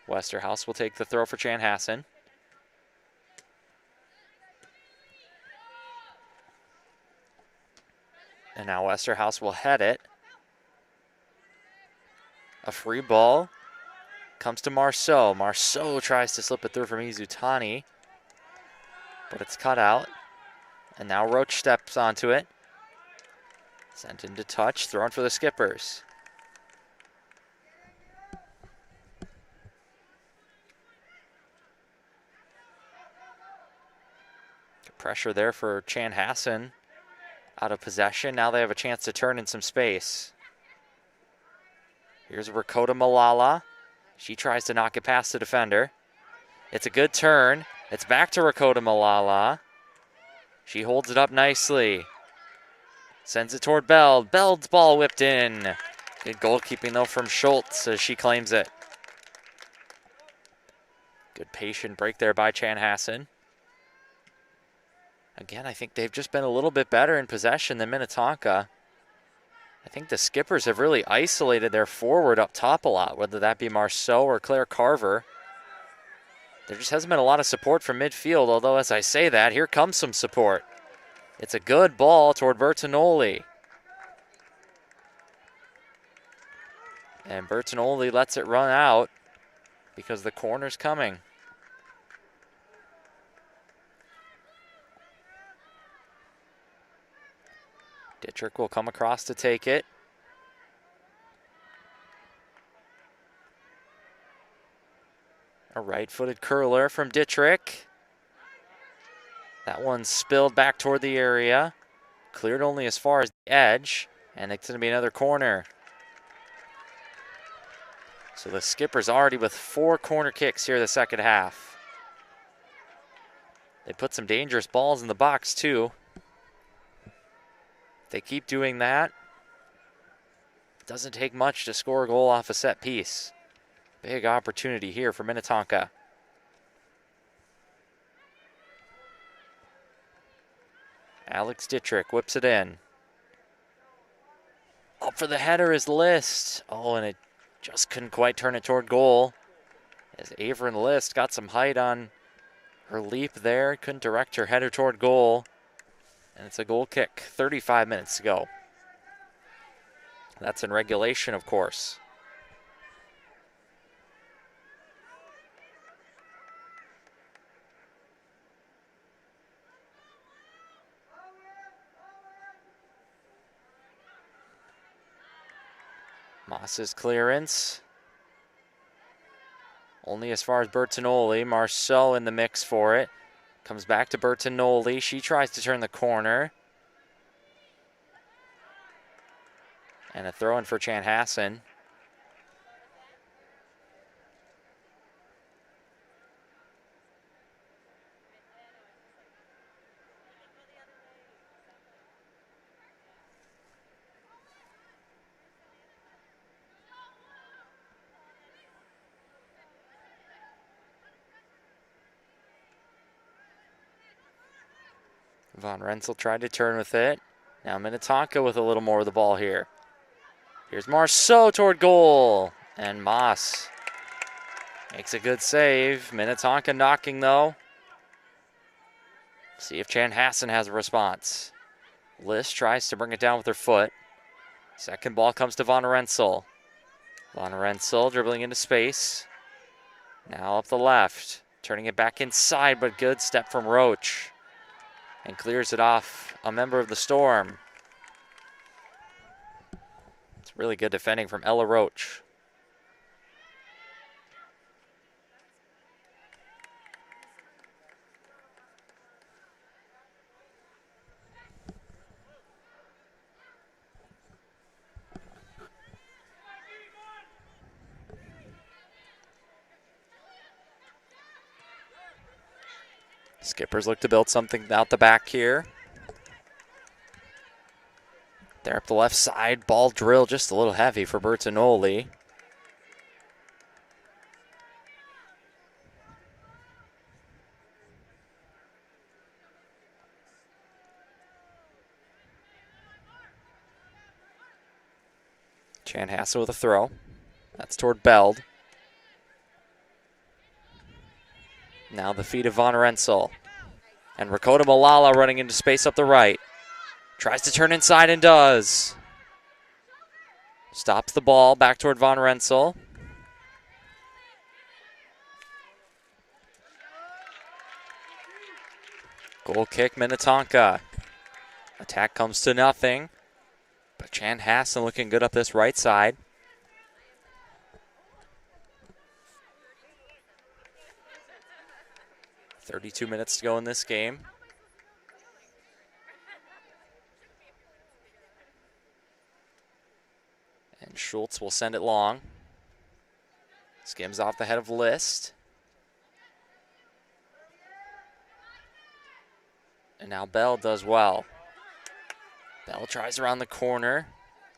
Westerhouse will take the throw for Chanhassen. And now Westerhouse will head it. A free ball comes to Marceau. Marceau tries to slip it through from Izutani, but it's cut out. And now Roach steps onto it. Sent into touch, thrown for the Skippers. Pressure there for Chanhassen. Out of possession. Now they have a chance to turn in some space. Here's Rakota Malala. She tries to knock it past the defender. It's a good turn. It's back to Rakota Malala. She holds it up nicely. Sends it toward Beld. Beld's ball whipped in. Good goalkeeping though from Schultz as she claims it. Good patient break there by Chanhassen. Again, I think they've just been a little bit better in possession than Minnetonka. I think the Skippers have really isolated their forward up top a lot, whether that be Marceau or Claire Carver. There just hasn't been a lot of support from midfield, although as I say that, here comes some support. It's a good ball toward Bertinoli. And Bertinoli lets it run out because the corner's coming. Dittrich will come across to take it. A right-footed curler from Dittrich. That one spilled back toward the area. Cleared only as far as the edge. And it's going to be another corner. So the Skippers already with 4 corner kicks here in the second half. They put some dangerous balls in the box too. They keep doing that. It doesn't take much to score a goal off a set piece. Big opportunity here for Minnetonka. Alex Dittrich whips it in. Up for the header is List. Oh, and it just couldn't quite turn it toward goal. As Averin List got some height on her leap there. Couldn't direct her header toward goal. And it's a goal kick. 35 minutes to go. That's in regulation, of course. Moss's clearance. Only as far as Bertinoli. Marceau in the mix for it. Comes back to Bertinoli. She tries to turn the corner. And a throw in for Chanhassen. Von Renzel tried to turn with it. Now Minnetonka with a little more of the ball here. Here's Marceau toward goal. And Moss makes a good save. Minnetonka knocking though. See if Chanhassen has a response. List tries to bring it down with her foot. Second ball comes to Von Renzel. Von Renzel dribbling into space. Now up the left. Turning it back inside, but good step from Roach. And clears it off a member of the Storm. It's really good defending from Ella Roach. Skippers look to build something out the back here. There up the left side, ball drill just a little heavy for Bertinoli. Chanhassen with a throw. That's toward Beld. Now the feet of Von Renzel. And Rakota Malala running into space up the right. Tries to turn inside and does. Stops the ball back toward Von Renzel. Goal kick, Minnetonka. Attack comes to nothing. But Chanhassen looking good up this right side. .32 minutes to go in this game. And Schultz will send it long. Skims off the head of List. And now Bell does well. Bell tries around the corner.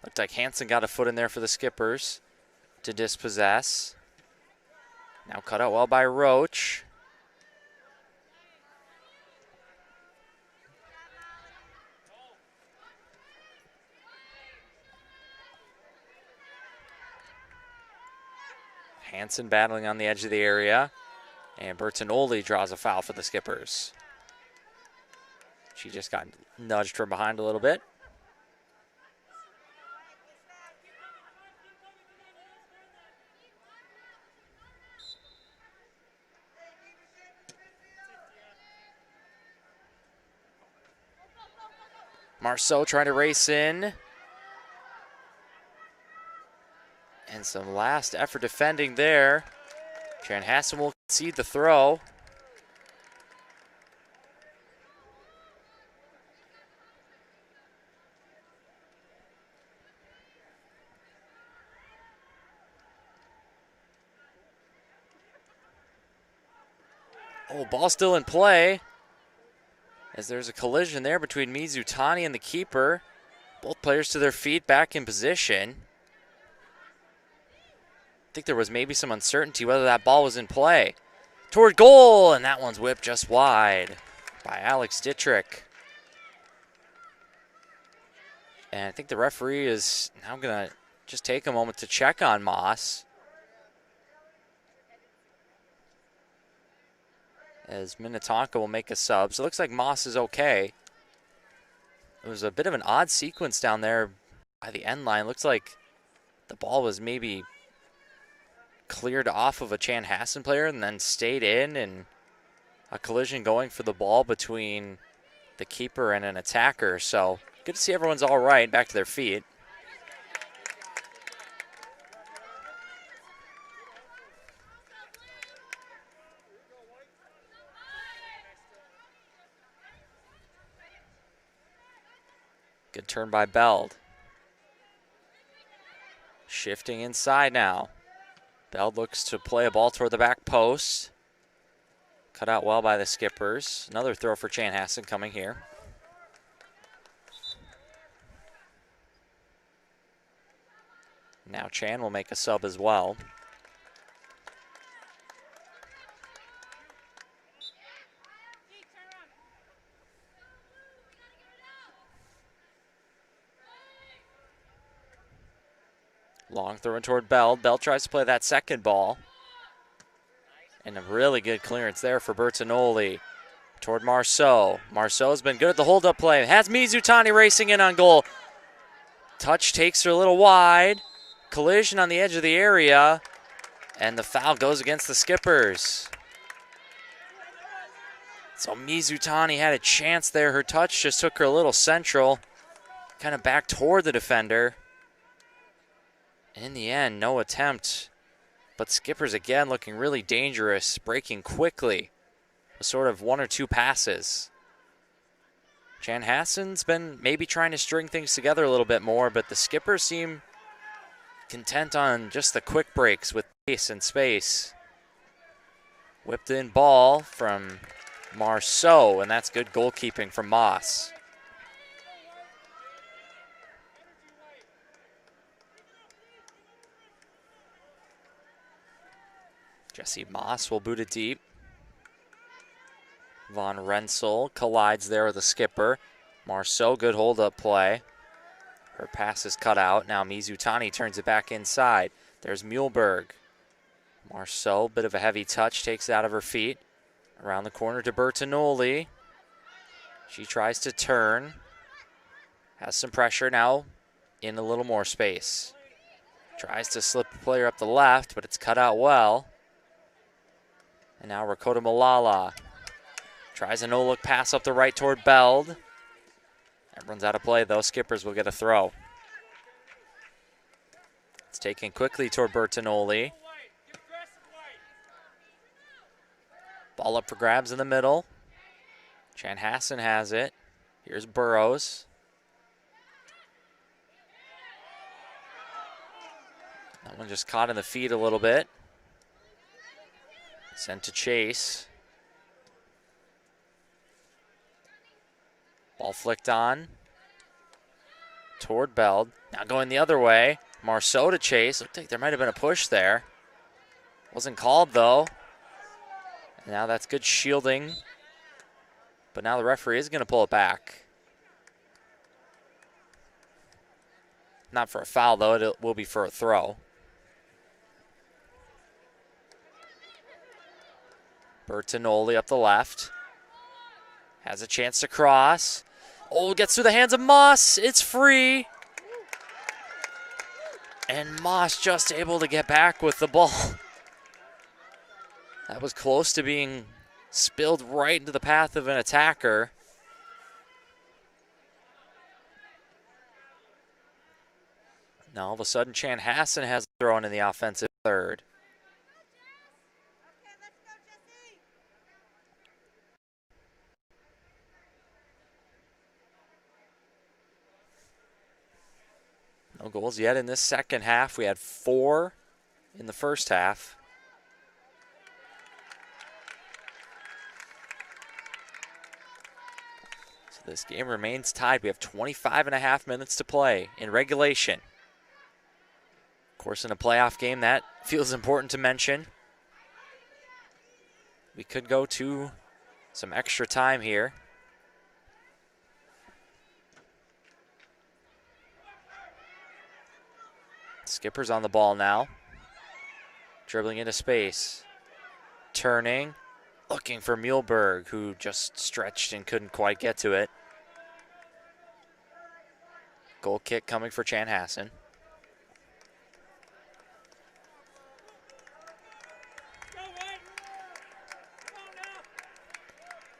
Looked like Hansen got a foot in there for the Skippers to dispossess. Now cut out well by Roach. Hansen battling on the edge of the area. And Bertinoli draws a foul for the Skippers. She just got nudged from behind a little bit. Marceau trying to race in. And some last effort defending there. Chanhassen will concede the throw. Oh, ball still in play. As there's a collision there between Mizutani and the keeper. Both players to their feet, back in position. I think there was maybe some uncertainty whether that ball was in play. Toward goal, and that one's whipped just wide by Alex Dittrich. And I think the referee is now going to just take a moment to check on Moss, as Minnetonka will make a sub. So it looks like Moss is okay. It was a bit of an odd sequence down there by the end line. Looks like the ball was maybe cleared off of a Chanhassen player and then stayed in, and a collision going for the ball between the keeper and an attacker. So good to see everyone's all right, back to their feet. Good turn by Beld. Shifting inside now. Beld looks to play a ball toward the back post. Cut out well by the Skippers. Another throw for Chanhassen coming here. Now Chan will make a sub as well. Long throw in toward Beld. Beld tries to play that second ball. And a really good clearance there for Bertinoli toward Marceau. Marceau's been good at the hold-up play. Has Mizutani racing in on goal. Touch takes her a little wide. Collision on the edge of the area. And the foul goes against the Skippers. So Mizutani had a chance there. Her touch just took her a little central. Kind of back toward the defender. In the end, no attempt. But Skippers again looking really dangerous, breaking quickly with sort of one or two passes. Chanhassen's been maybe trying to string things together a little bit more, but the Skippers seem content on just the quick breaks with pace and space. Whipped in ball from Marceau, and that's good goalkeeping from Moss. Jesse Moss will boot it deep. Von Rensel collides there with the skipper. Marceau, good hold-up play. Her pass is cut out. Now Mizutani turns it back inside. There's Muehlberg. Marceau, bit of a heavy touch, takes it out of her feet. Around the corner to Bertinoli. She tries to turn. Has some pressure now, in a little more space. Tries to slip the player up the left, but it's cut out well. And now Rakota Malala tries a no-look pass up the right toward Beld. That runs out of play, though. Skippers will get a throw. It's taken quickly toward Bertinoli. Ball up for grabs in the middle. Chanhassen has it. Here's Burrows. That one just caught in the feet a little bit. Sent to Chase. Ball flicked on toward Beld. Now going the other way. Marceau to Chase. Looked like there might have been a push there. Wasn't called, though. And now that's good shielding. But now the referee is going to pull it back. Not for a foul, though. It will be for a throw. Bertinoli up the left. Has a chance to cross. Oh, gets through the hands of Moss. It's free. And Moss just able to get back with the ball. That was close to being spilled right into the path of an attacker. Now all of a sudden Chanhassen has thrown in the offensive third. No goals yet in this second half. We had 4 in the first half. So this game remains tied. We have 25.5 minutes to play in regulation. Of course, in a playoff game, that feels important to mention. We could go to some extra time here. Skipper's on the ball now. Dribbling into space. Turning. Looking for Muehlberg, who just stretched and couldn't quite get to it. Goal kick coming for Chanhassen.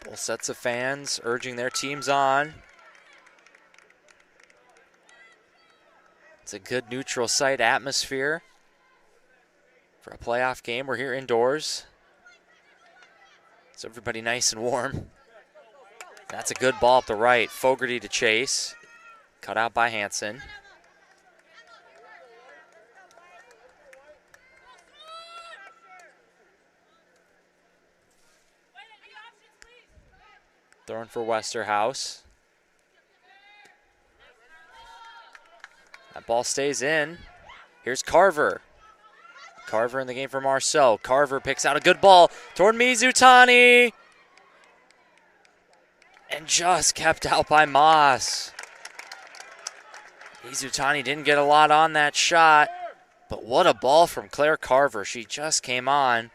Both sets of fans urging their teams on. It's a good neutral site atmosphere for a playoff game. We're here indoors. So everybody nice and warm. That's a good ball up the right. Fogarty to chase. Cut out by Hansen. Throwing for Westerhouse. That ball stays in. Here's Carver. Carver in the game for Marceau. Carver picks out a good ball toward Mizutani. And just kept out by Moss. Mizutani didn't get a lot on that shot. But what a ball from Claire Carver. She just came on.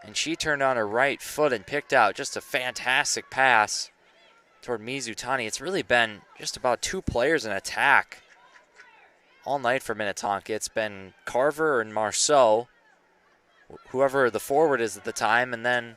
And she turned on her right foot and picked out just a fantastic pass toward Mizutani. It's really been just about two players in attack all night for Minnetonka. It's been Carver and Marceau, whoever the forward is at the time, and then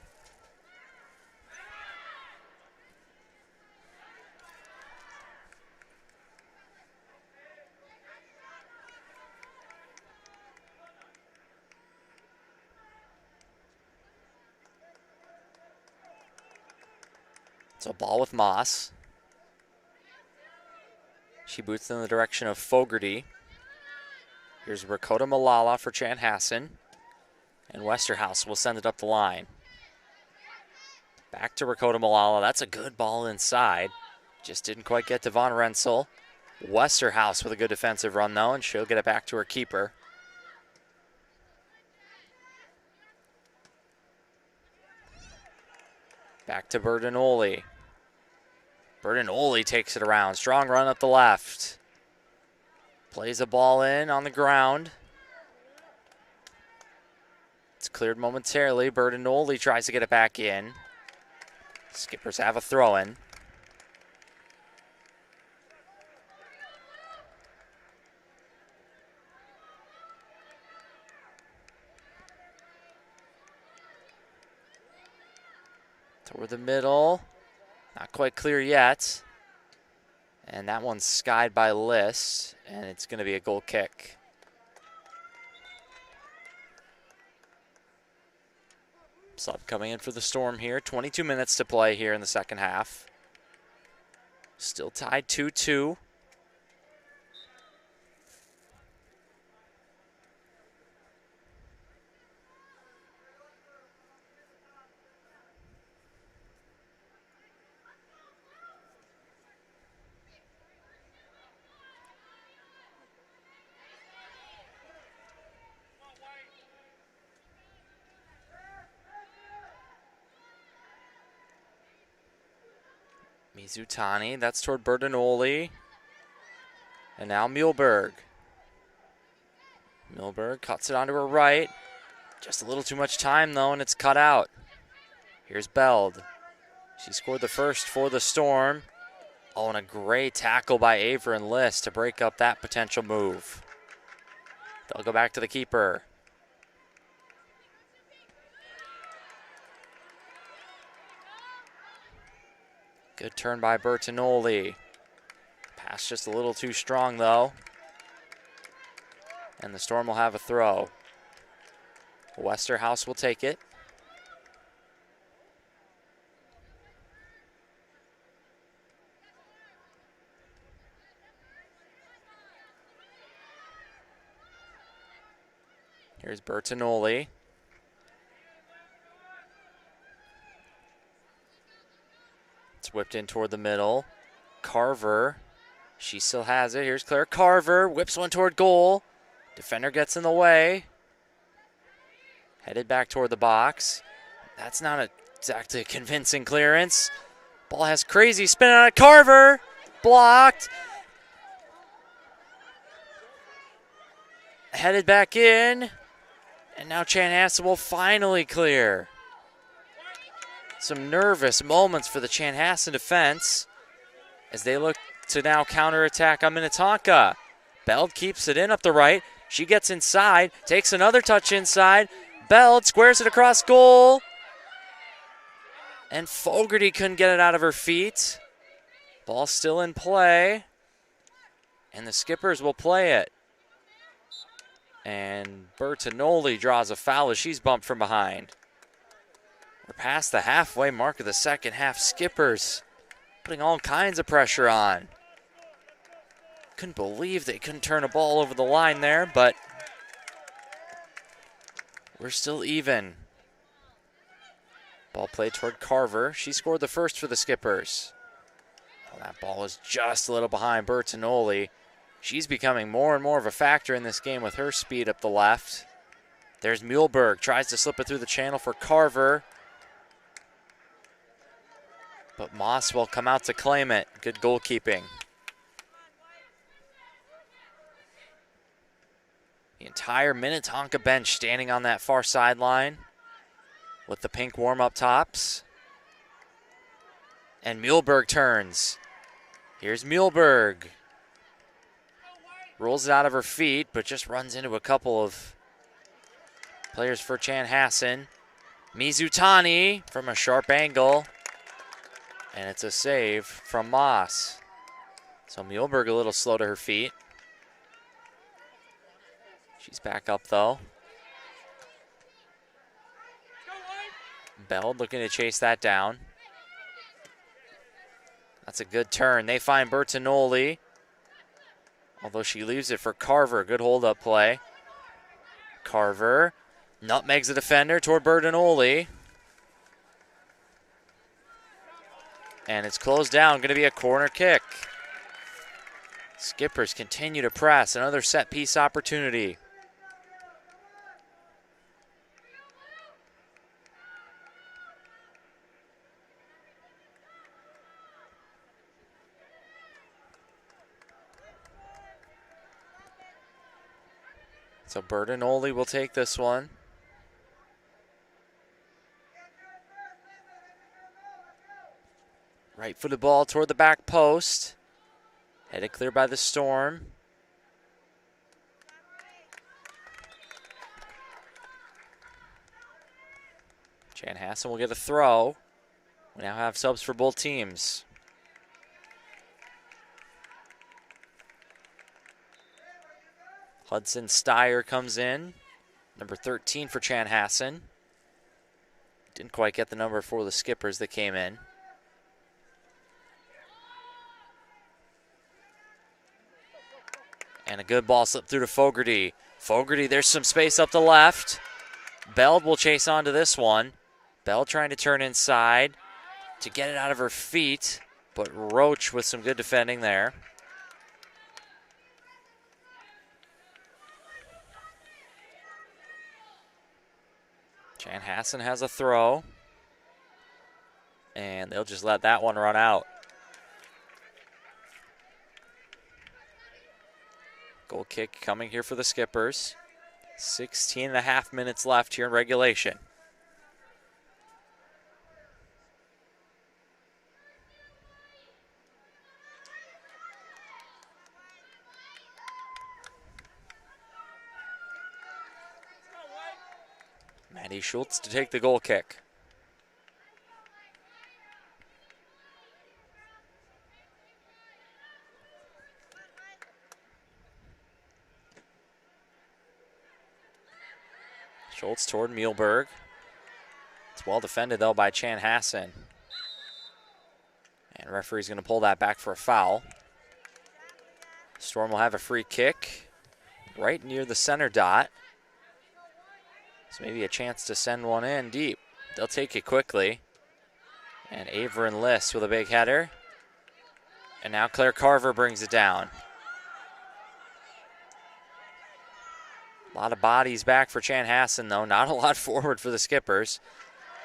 so ball with Moss. She boots in the direction of Fogarty. Here's Rakota Malala for Chanhassen. And Westerhouse will send it up the line. Back to Rakota Malala. That's a good ball inside. Just didn't quite get to Von Rensel. Westerhouse with a good defensive run, though, and she'll get it back to her keeper. Back to Bertinoli. Bertinoli takes it around. Strong run up the left. Plays a ball in on the ground. It's cleared momentarily. Bertinoli tries to get it back in. Skippers have a throw-in. Toward the middle. Not quite clear yet. And that one's skied by List, and it's going to be a goal kick. Sub coming in for the Storm here. 22 minutes to play here in the second half. Still tied 2-2. Mizutani, that's toward Bertinoli. And now Muehlberg. Muehlberg cuts it onto her right. Just a little too much time, though, and it's cut out. Here's Beld. She scored the first for the Storm. Oh, and a great tackle by Aver and List to break up that potential move. They'll go back to the keeper. Good turn by Bertinoli. Pass just a little too strong, though. And the Storm will have a throw. Westerhouse will take it. Here's Bertinoli. It's whipped in toward the middle. Carver, she still has it. Here's Claire Carver, whips one toward goal. Defender gets in the way. Headed back toward the box. That's not exactly a convincing clearance. Ball has crazy spin on it. Carver, blocked. headed back in. And now Chanhassen will finally clear. Some nervous moments for the Chanhassen defense as they look to now counterattack on Minnetonka. Beld keeps it in up the right. She gets inside, takes another touch inside. Beld squares it across goal. And Fogarty couldn't get it out of her feet. Ball still in play. And the Skippers will play it. And Bertinoli draws a foul as she's bumped from behind. We're past the halfway mark of the second half. Skippers putting all kinds of pressure on. Couldn't believe they couldn't turn a ball over the line there, but we're still even. Ball played toward Carver. She scored the first for the Skippers. Oh, that ball was just a little behind Bertinoli. She's becoming more and more of a factor in this game with her speed up the left. There's Muehlberg, tries to slip it through the channel for Carver. But Moss will come out to claim it. Good goalkeeping. The entire Minnetonka bench standing on that far sideline with the pink warm-up tops. And Muehlberg turns. Here's Muehlberg. Rolls it out of her feet, but just runs into a couple of players for Chanhassen. Mizutani from a sharp angle. And it's a save from Moss. So Muehlberg a little slow to her feet. She's back up though. Bell looking to chase that down. That's a good turn. They find Bertinoli. Although she leaves it for Carver. Good hold-up play. Carver nutmegs the defender toward Bertinoli. And it's closed down. Going to be a corner kick. Skippers continue to press. Another set-piece opportunity. So Bertinoli will take this one. Right-footed ball toward the back post. Headed clear by the Storm. Chanhassen will get a throw. We now have subs for both teams. Hudson Steyer comes in, number 13 for Chanhassen. Didn't quite get the number for the Skippers that came in. And a good ball slipped through to Fogarty. Fogarty, there's some space up the left. Beld will chase onto this one. Beld trying to turn inside to get it out of her feet, but Roach with some good defending there. Chanhassen has a throw, and they'll just let that one run out. Goal kick coming here for the Skippers. 16.5 minutes left here in regulation. Maddie Schultz to take the goal kick. Schultz toward Muehlberg. It's well defended though by Chanhassen. And referee's going to pull that back for a foul. Storm will have a free kick right near the center dot. So maybe a chance to send one in deep. They'll take it quickly. And Averin Liss with a big header. And now Claire Carver brings it down. A lot of bodies back for Chanhassen though. Not a lot forward for the Skippers.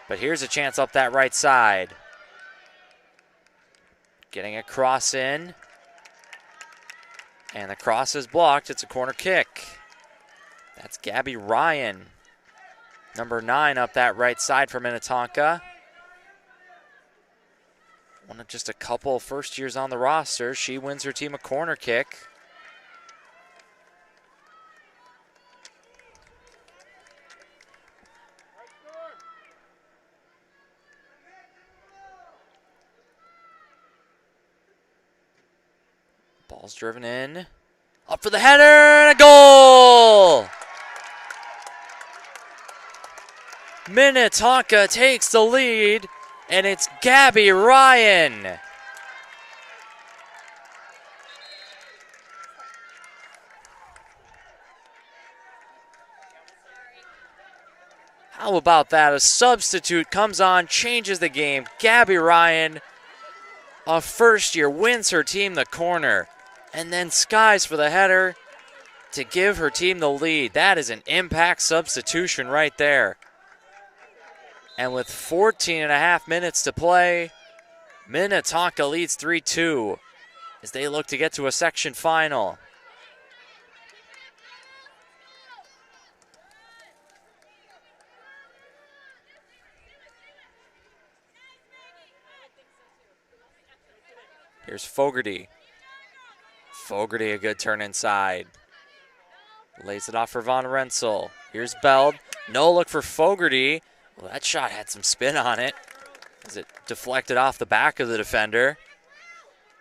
But here's a chance up that right side. Getting a cross in. And the cross is blocked. It's a corner kick. That's Gabby Ryan, number 9 up that right side for Minnetonka. One of just a couple first years on the roster. She wins her team a corner kick. Ball's driven in. Up for the header and a goal! Minnetonka takes the lead, and it's Gabby Ryan. How about that? A substitute comes on, changes the game. Gabby Ryan, a first year, wins her team the corner, and then skies for the header to give her team the lead. That is an impact substitution right there. And with 14 and a half minutes to play, Minnetonka leads 3-2 as they look to get to a section final. Here's Fogarty. Fogarty, a good turn inside. Lays it off for Von Renssel. Here's Beld. No look for Fogarty. Well, that shot had some spin on it as it deflected off the back of the defender.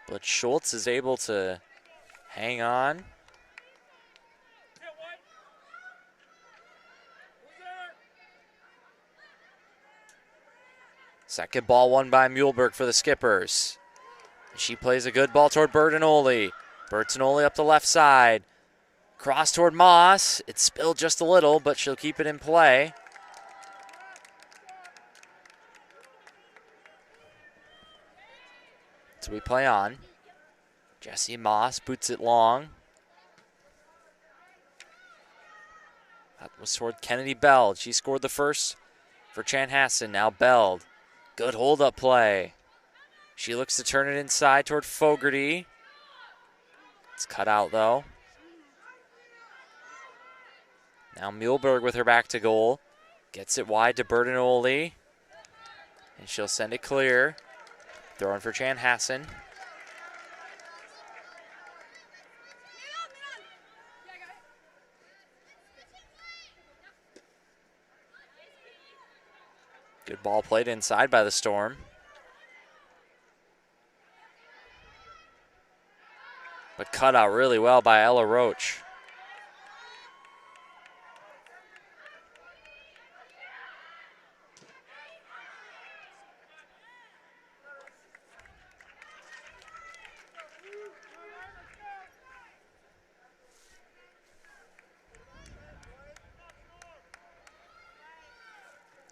But Schultz is able to hang on. Second ball won by Muehlberg for the Skippers. She plays a good ball toward Bertinoli. Bertinoli up the left side. Cross toward Moss. It spilled just a little, but she'll keep it in play. So we play on. Jesse Moss boots it long. That was toward Kennedy Beld. She scored the first for Chanhassen. Now Beld. Good hold-up play. She looks to turn it inside toward Fogarty. It's cut out, though. Now Muehlberg with her back to goal. Gets it wide to Bertinoli. And she'll send it clear. Throwing for Chanhassen. Good ball played inside by the Storm. But cut out really well by Ella Roach.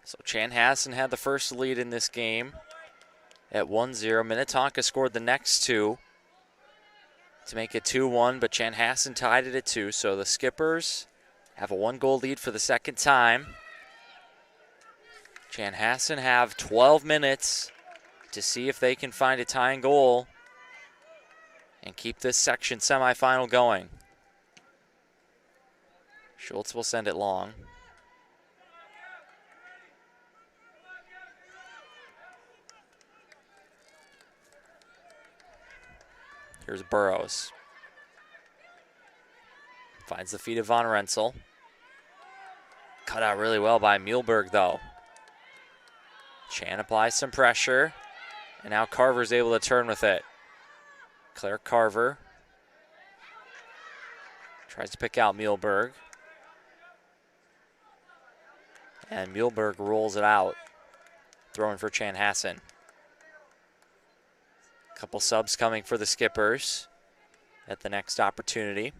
So Chanhassen had the first lead in this game at 1-0. Minnetonka scored the next two to make it 2-1, but Chanhassen tied it at 2. So the Skippers have a 1-goal lead for the second time. Chanhassen have 12 minutes to see if they can find a tying goal and keep this section semifinal going. Schultz will send it long. Here's Burrows. Finds the feet of Von Renssel. Cut out really well by Muehlberg, though. Chan applies some pressure, and now Carver's able to turn with it. Claire Carver tries to pick out Muehlberg. And Muehlberg rolls it out, throwing for Chanhassen. Couple subs coming for the Skippers at the next opportunity.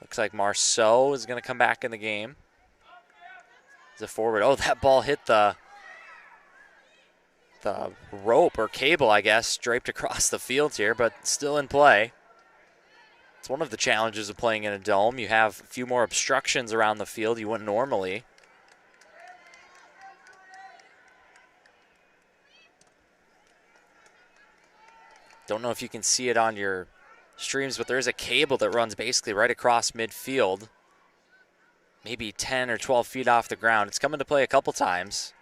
Looks like Marceau is going to come back in the game. As a forward. Oh, that ball hit the rope or cable, I guess, draped across the field here, but still in play. It's one of the challenges of playing in a dome. You have a few more obstructions around the field you wouldn't normally. Don't know if you can see it on your streams, but there is a cable that runs basically right across midfield maybe 10 or 12 feet off the ground. It's come into play a couple times.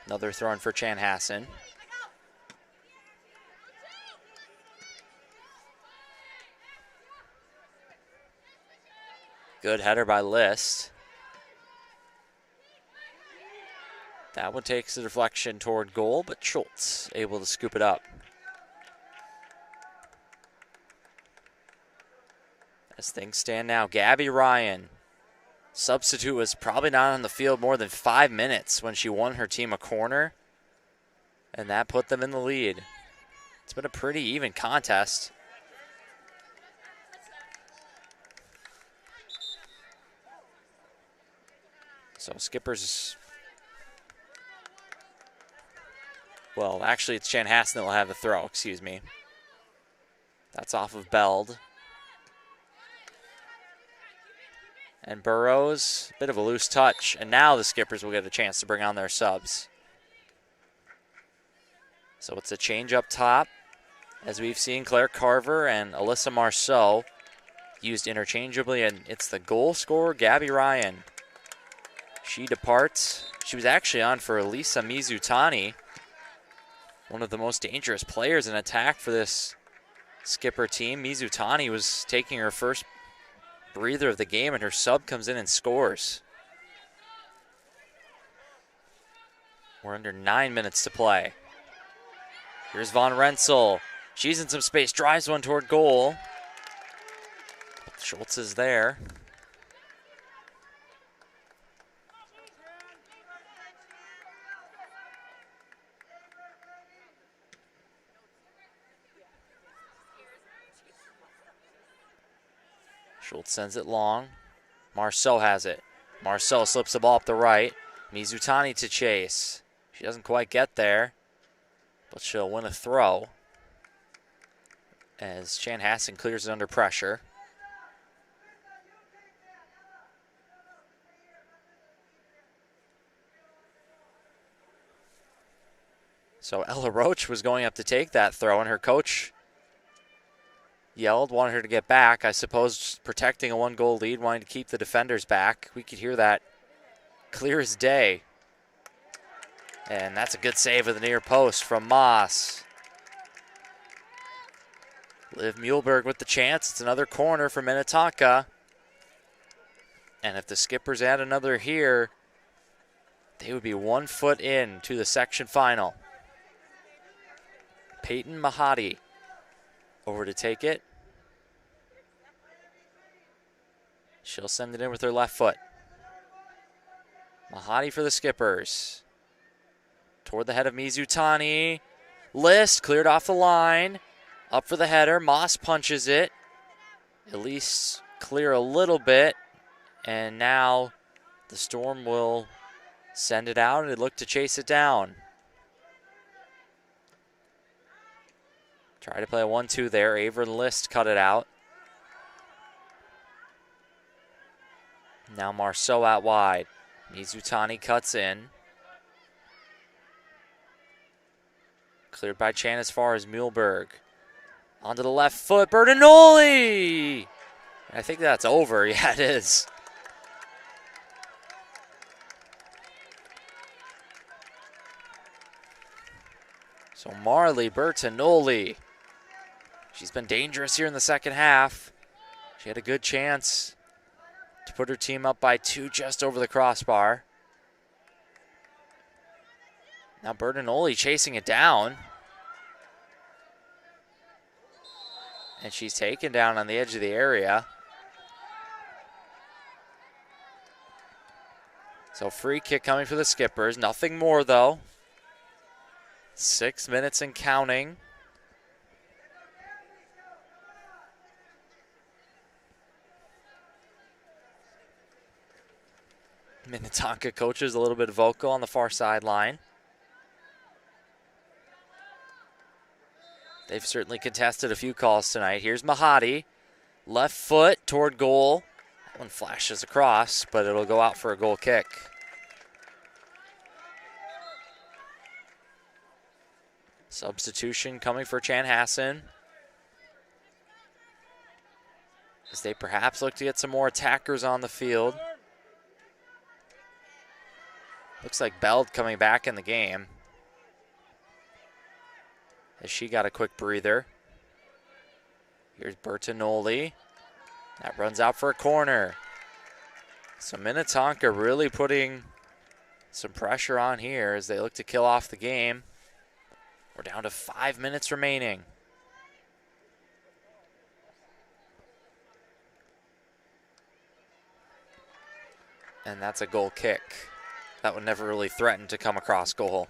Another throw in for Chanhassen. Good header by List. That one takes the deflection toward goal, but Schultz able to scoop it up. As things stand now, Gabby Ryan, substitute, was probably not on the field more than 5 minutes when she won her team a corner, and that put them in the lead. It's been a pretty even contest. So Skippers, well, actually it's Chanhassen that will have the throw, excuse me. That's off of Beld. And Burrows, a bit of a loose touch, and now the Skippers will get a chance to bring on their subs. So it's a change up top, as we've seen Claire Carver and Alyssa Marceau used interchangeably, and it's the goal scorer, Gabby Ryan. She departs. She was actually on for Elisa Mizutani, one of the most dangerous players in attack for this Skipper team. Mizutani was taking her first breather of the game, and her sub comes in and scores. We're under 9 minutes to play. Here's Von Rensel. She's in some space, drives one toward goal. Schultz is there. Schultz sends it long. Marceau has it. Marceau slips the ball up the right. Mizutani to chase. She doesn't quite get there, but she'll win a throw as Chanhassen clears it under pressure. So Ella Roach was going up to take that throw, and her coach yelled, wanted her to get back. I suppose protecting a 1-goal lead, wanting to keep the defenders back. We could hear that clear as day. And that's a good save of the near post from Moss. Liv Muehlberg with the chance. It's another corner for Minnetonka. And if the Skippers add another here, they would be 1 foot in to the section final. Peyton Mahadi over to take it. She'll send it in with her left foot. Mahadi for the Skippers. Toward the head of Mizutani. List cleared off the line. Up for the header. Moss punches it. At least clear a little bit. And now the Storm will send it out and look to chase it down. Try to play a 1-2 there. Averin List cut it out. Now Marceau out wide. Mizutani cuts in. Cleared by Chan as far as Muehlberg. Onto the left foot. Bertinoli! I think that's over. Yeah, it is. So Marley Bertinoli. She's been dangerous here in the second half. She had a good chance to put her team up by 2 just over the crossbar. Now Bertinoli chasing it down. And she's taken down on the edge of the area. So free kick coming for the Skippers. Nothing more though. 6 minutes and counting. Minnetonka coaches a little bit vocal on the far sideline. They've certainly contested a few calls tonight. Here's Mahadi. Left foot toward goal. That one flashes across, but it'll go out for a goal kick. Substitution coming for Chanhassen, as they perhaps look to get some more attackers on the field. Looks like Beld coming back in the game, as she got a quick breather. Here's Bertinoli. That runs out for a corner. So Minnetonka really putting some pressure on here as they look to kill off the game. We're down to 5 minutes remaining. And that's a goal kick. That would never really threaten to come across goal.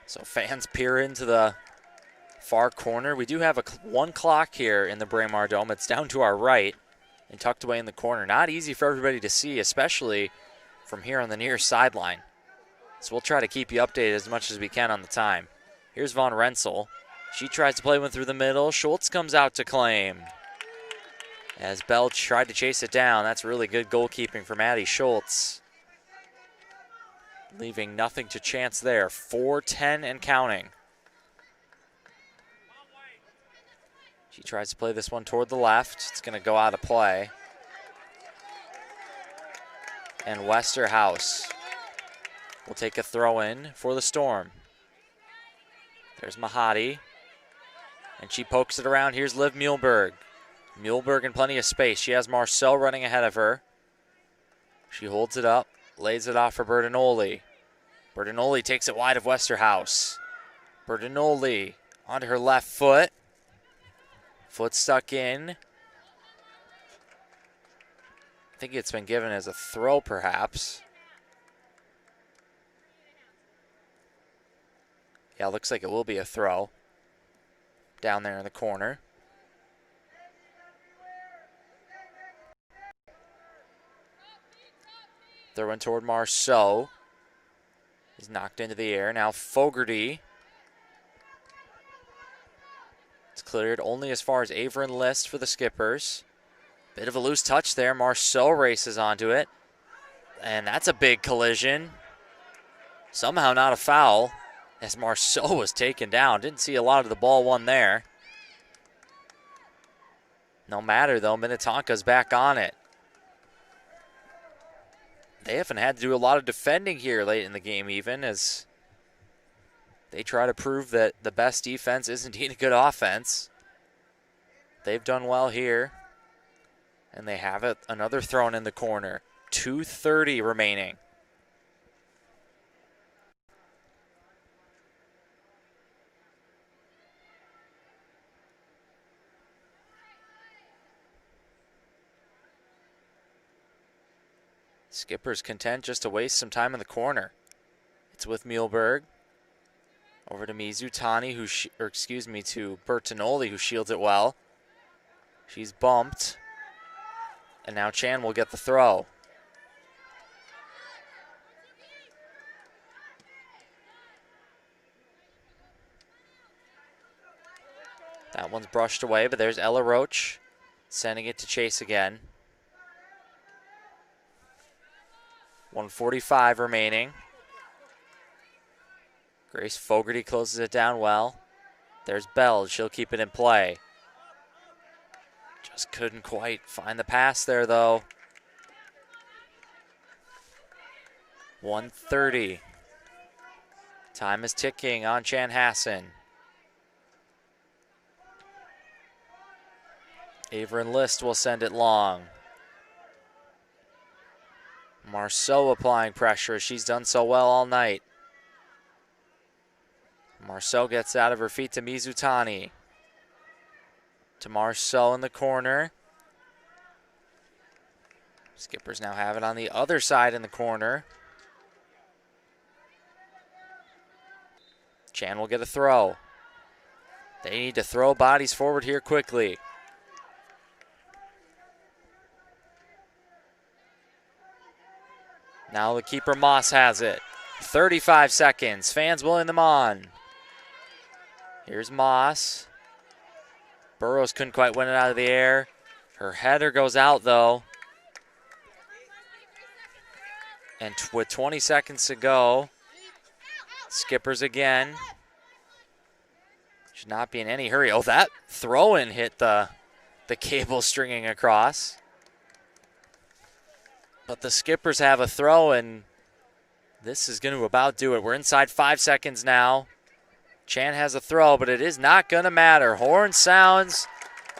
So fans peer into the far corner. We do have one clock here in the Braemar Dome. It's down to our right and tucked away in the corner. Not easy for everybody to see, especially from here on the near sideline. So we'll try to keep you updated as much as we can on the time. Here's Von Renssel. She tries to play one through the middle. Schultz comes out to claim, as Bell tried to chase it down. That's really good goalkeeping from Maddie Schultz, leaving nothing to chance there. 4:10 and counting. She tries to play this one toward the left. It's going to go out of play. And Westerhouse will take a throw in for the Storm. There's Mahadi. And she pokes it around. Here's Liv Muehlberg. Muehlberg in plenty of space. She has Marceau running ahead of her. She holds it up, lays it off for Bertinoli. Bertinoli takes it wide of Westerhouse. Bertinoli onto her left foot. Foot stuck in. I think it's been given as a throw, perhaps. Yeah, looks like it will be a throw down there in the corner. Throwing toward Marceau. He's knocked into the air. Now Fogarty. It's cleared only as far as Averin List for the Skippers. Bit of a loose touch there. Marceau races onto it. And that's a big collision. Somehow not a foul, as Marceau was taken down. Didn't see a lot of the ball won there. No matter, though, Minnetonka's back on it. They haven't had to do a lot of defending here late in the game even, as they try to prove that the best defense is indeed a good offense. They've done well here. And they have it, another thrown in the corner. 2:30 remaining. Skippers content just to waste some time in the corner. It's with Muehlberg. Over to Mizutani, to Bertinoli, who shields it well. She's bumped. And now Chan will get the throw. That one's brushed away, but there's Ella Roach sending it to Chase again. 1:45 remaining. Grace Fogarty closes it down well. There's Bell. She'll keep it in play. Just couldn't quite find the pass there, though. 1:30. Time is ticking on Chanhassen. Averin List will send it long. Marceau applying pressure. She's done so well all night. Marceau gets out of her feet to Mizutani. To Marceau in the corner. Skippers now have it on the other side in the corner. Chan will get a throw. They need to throw bodies forward here quickly. Now the keeper Moss has it. 35 seconds. Fans willing them on. Here's Moss. Burrows couldn't quite win it out of the air. Her header goes out, though. And with 20 seconds to go, Skippers again. Should not be in any hurry. Oh, that throw-in hit the cable stringing across. But the Skippers have a throw, and this is going to about do it. We're inside 5 seconds now. Chan has a throw, but it is not going to matter. Horn sounds,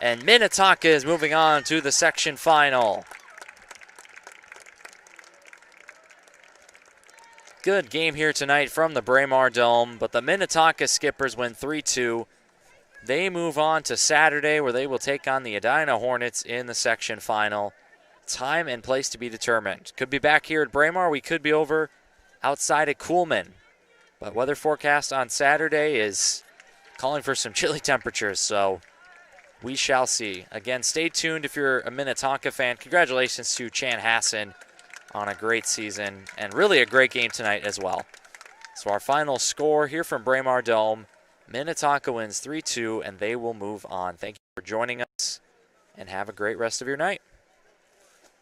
and Minnetonka is moving on to the section final. Good game here tonight from the Braemar Dome, but the Minnetonka Skippers win 3-2. They move on to Saturday, where they will take on the Edina Hornets in the section final. Time and place to be determined. Could be back here at Braemar. We could be over outside at Kuhlman. But weather forecast on Saturday is calling for some chilly temperatures, so we shall see. Again, stay tuned if you're a Minnetonka fan. Congratulations to Chanhassen on a great season and really a great game tonight as well. So our final score here from Braemar Dome, Minnetonka wins 3-2, and they will move on. Thank you for joining us, and have a great rest of your night.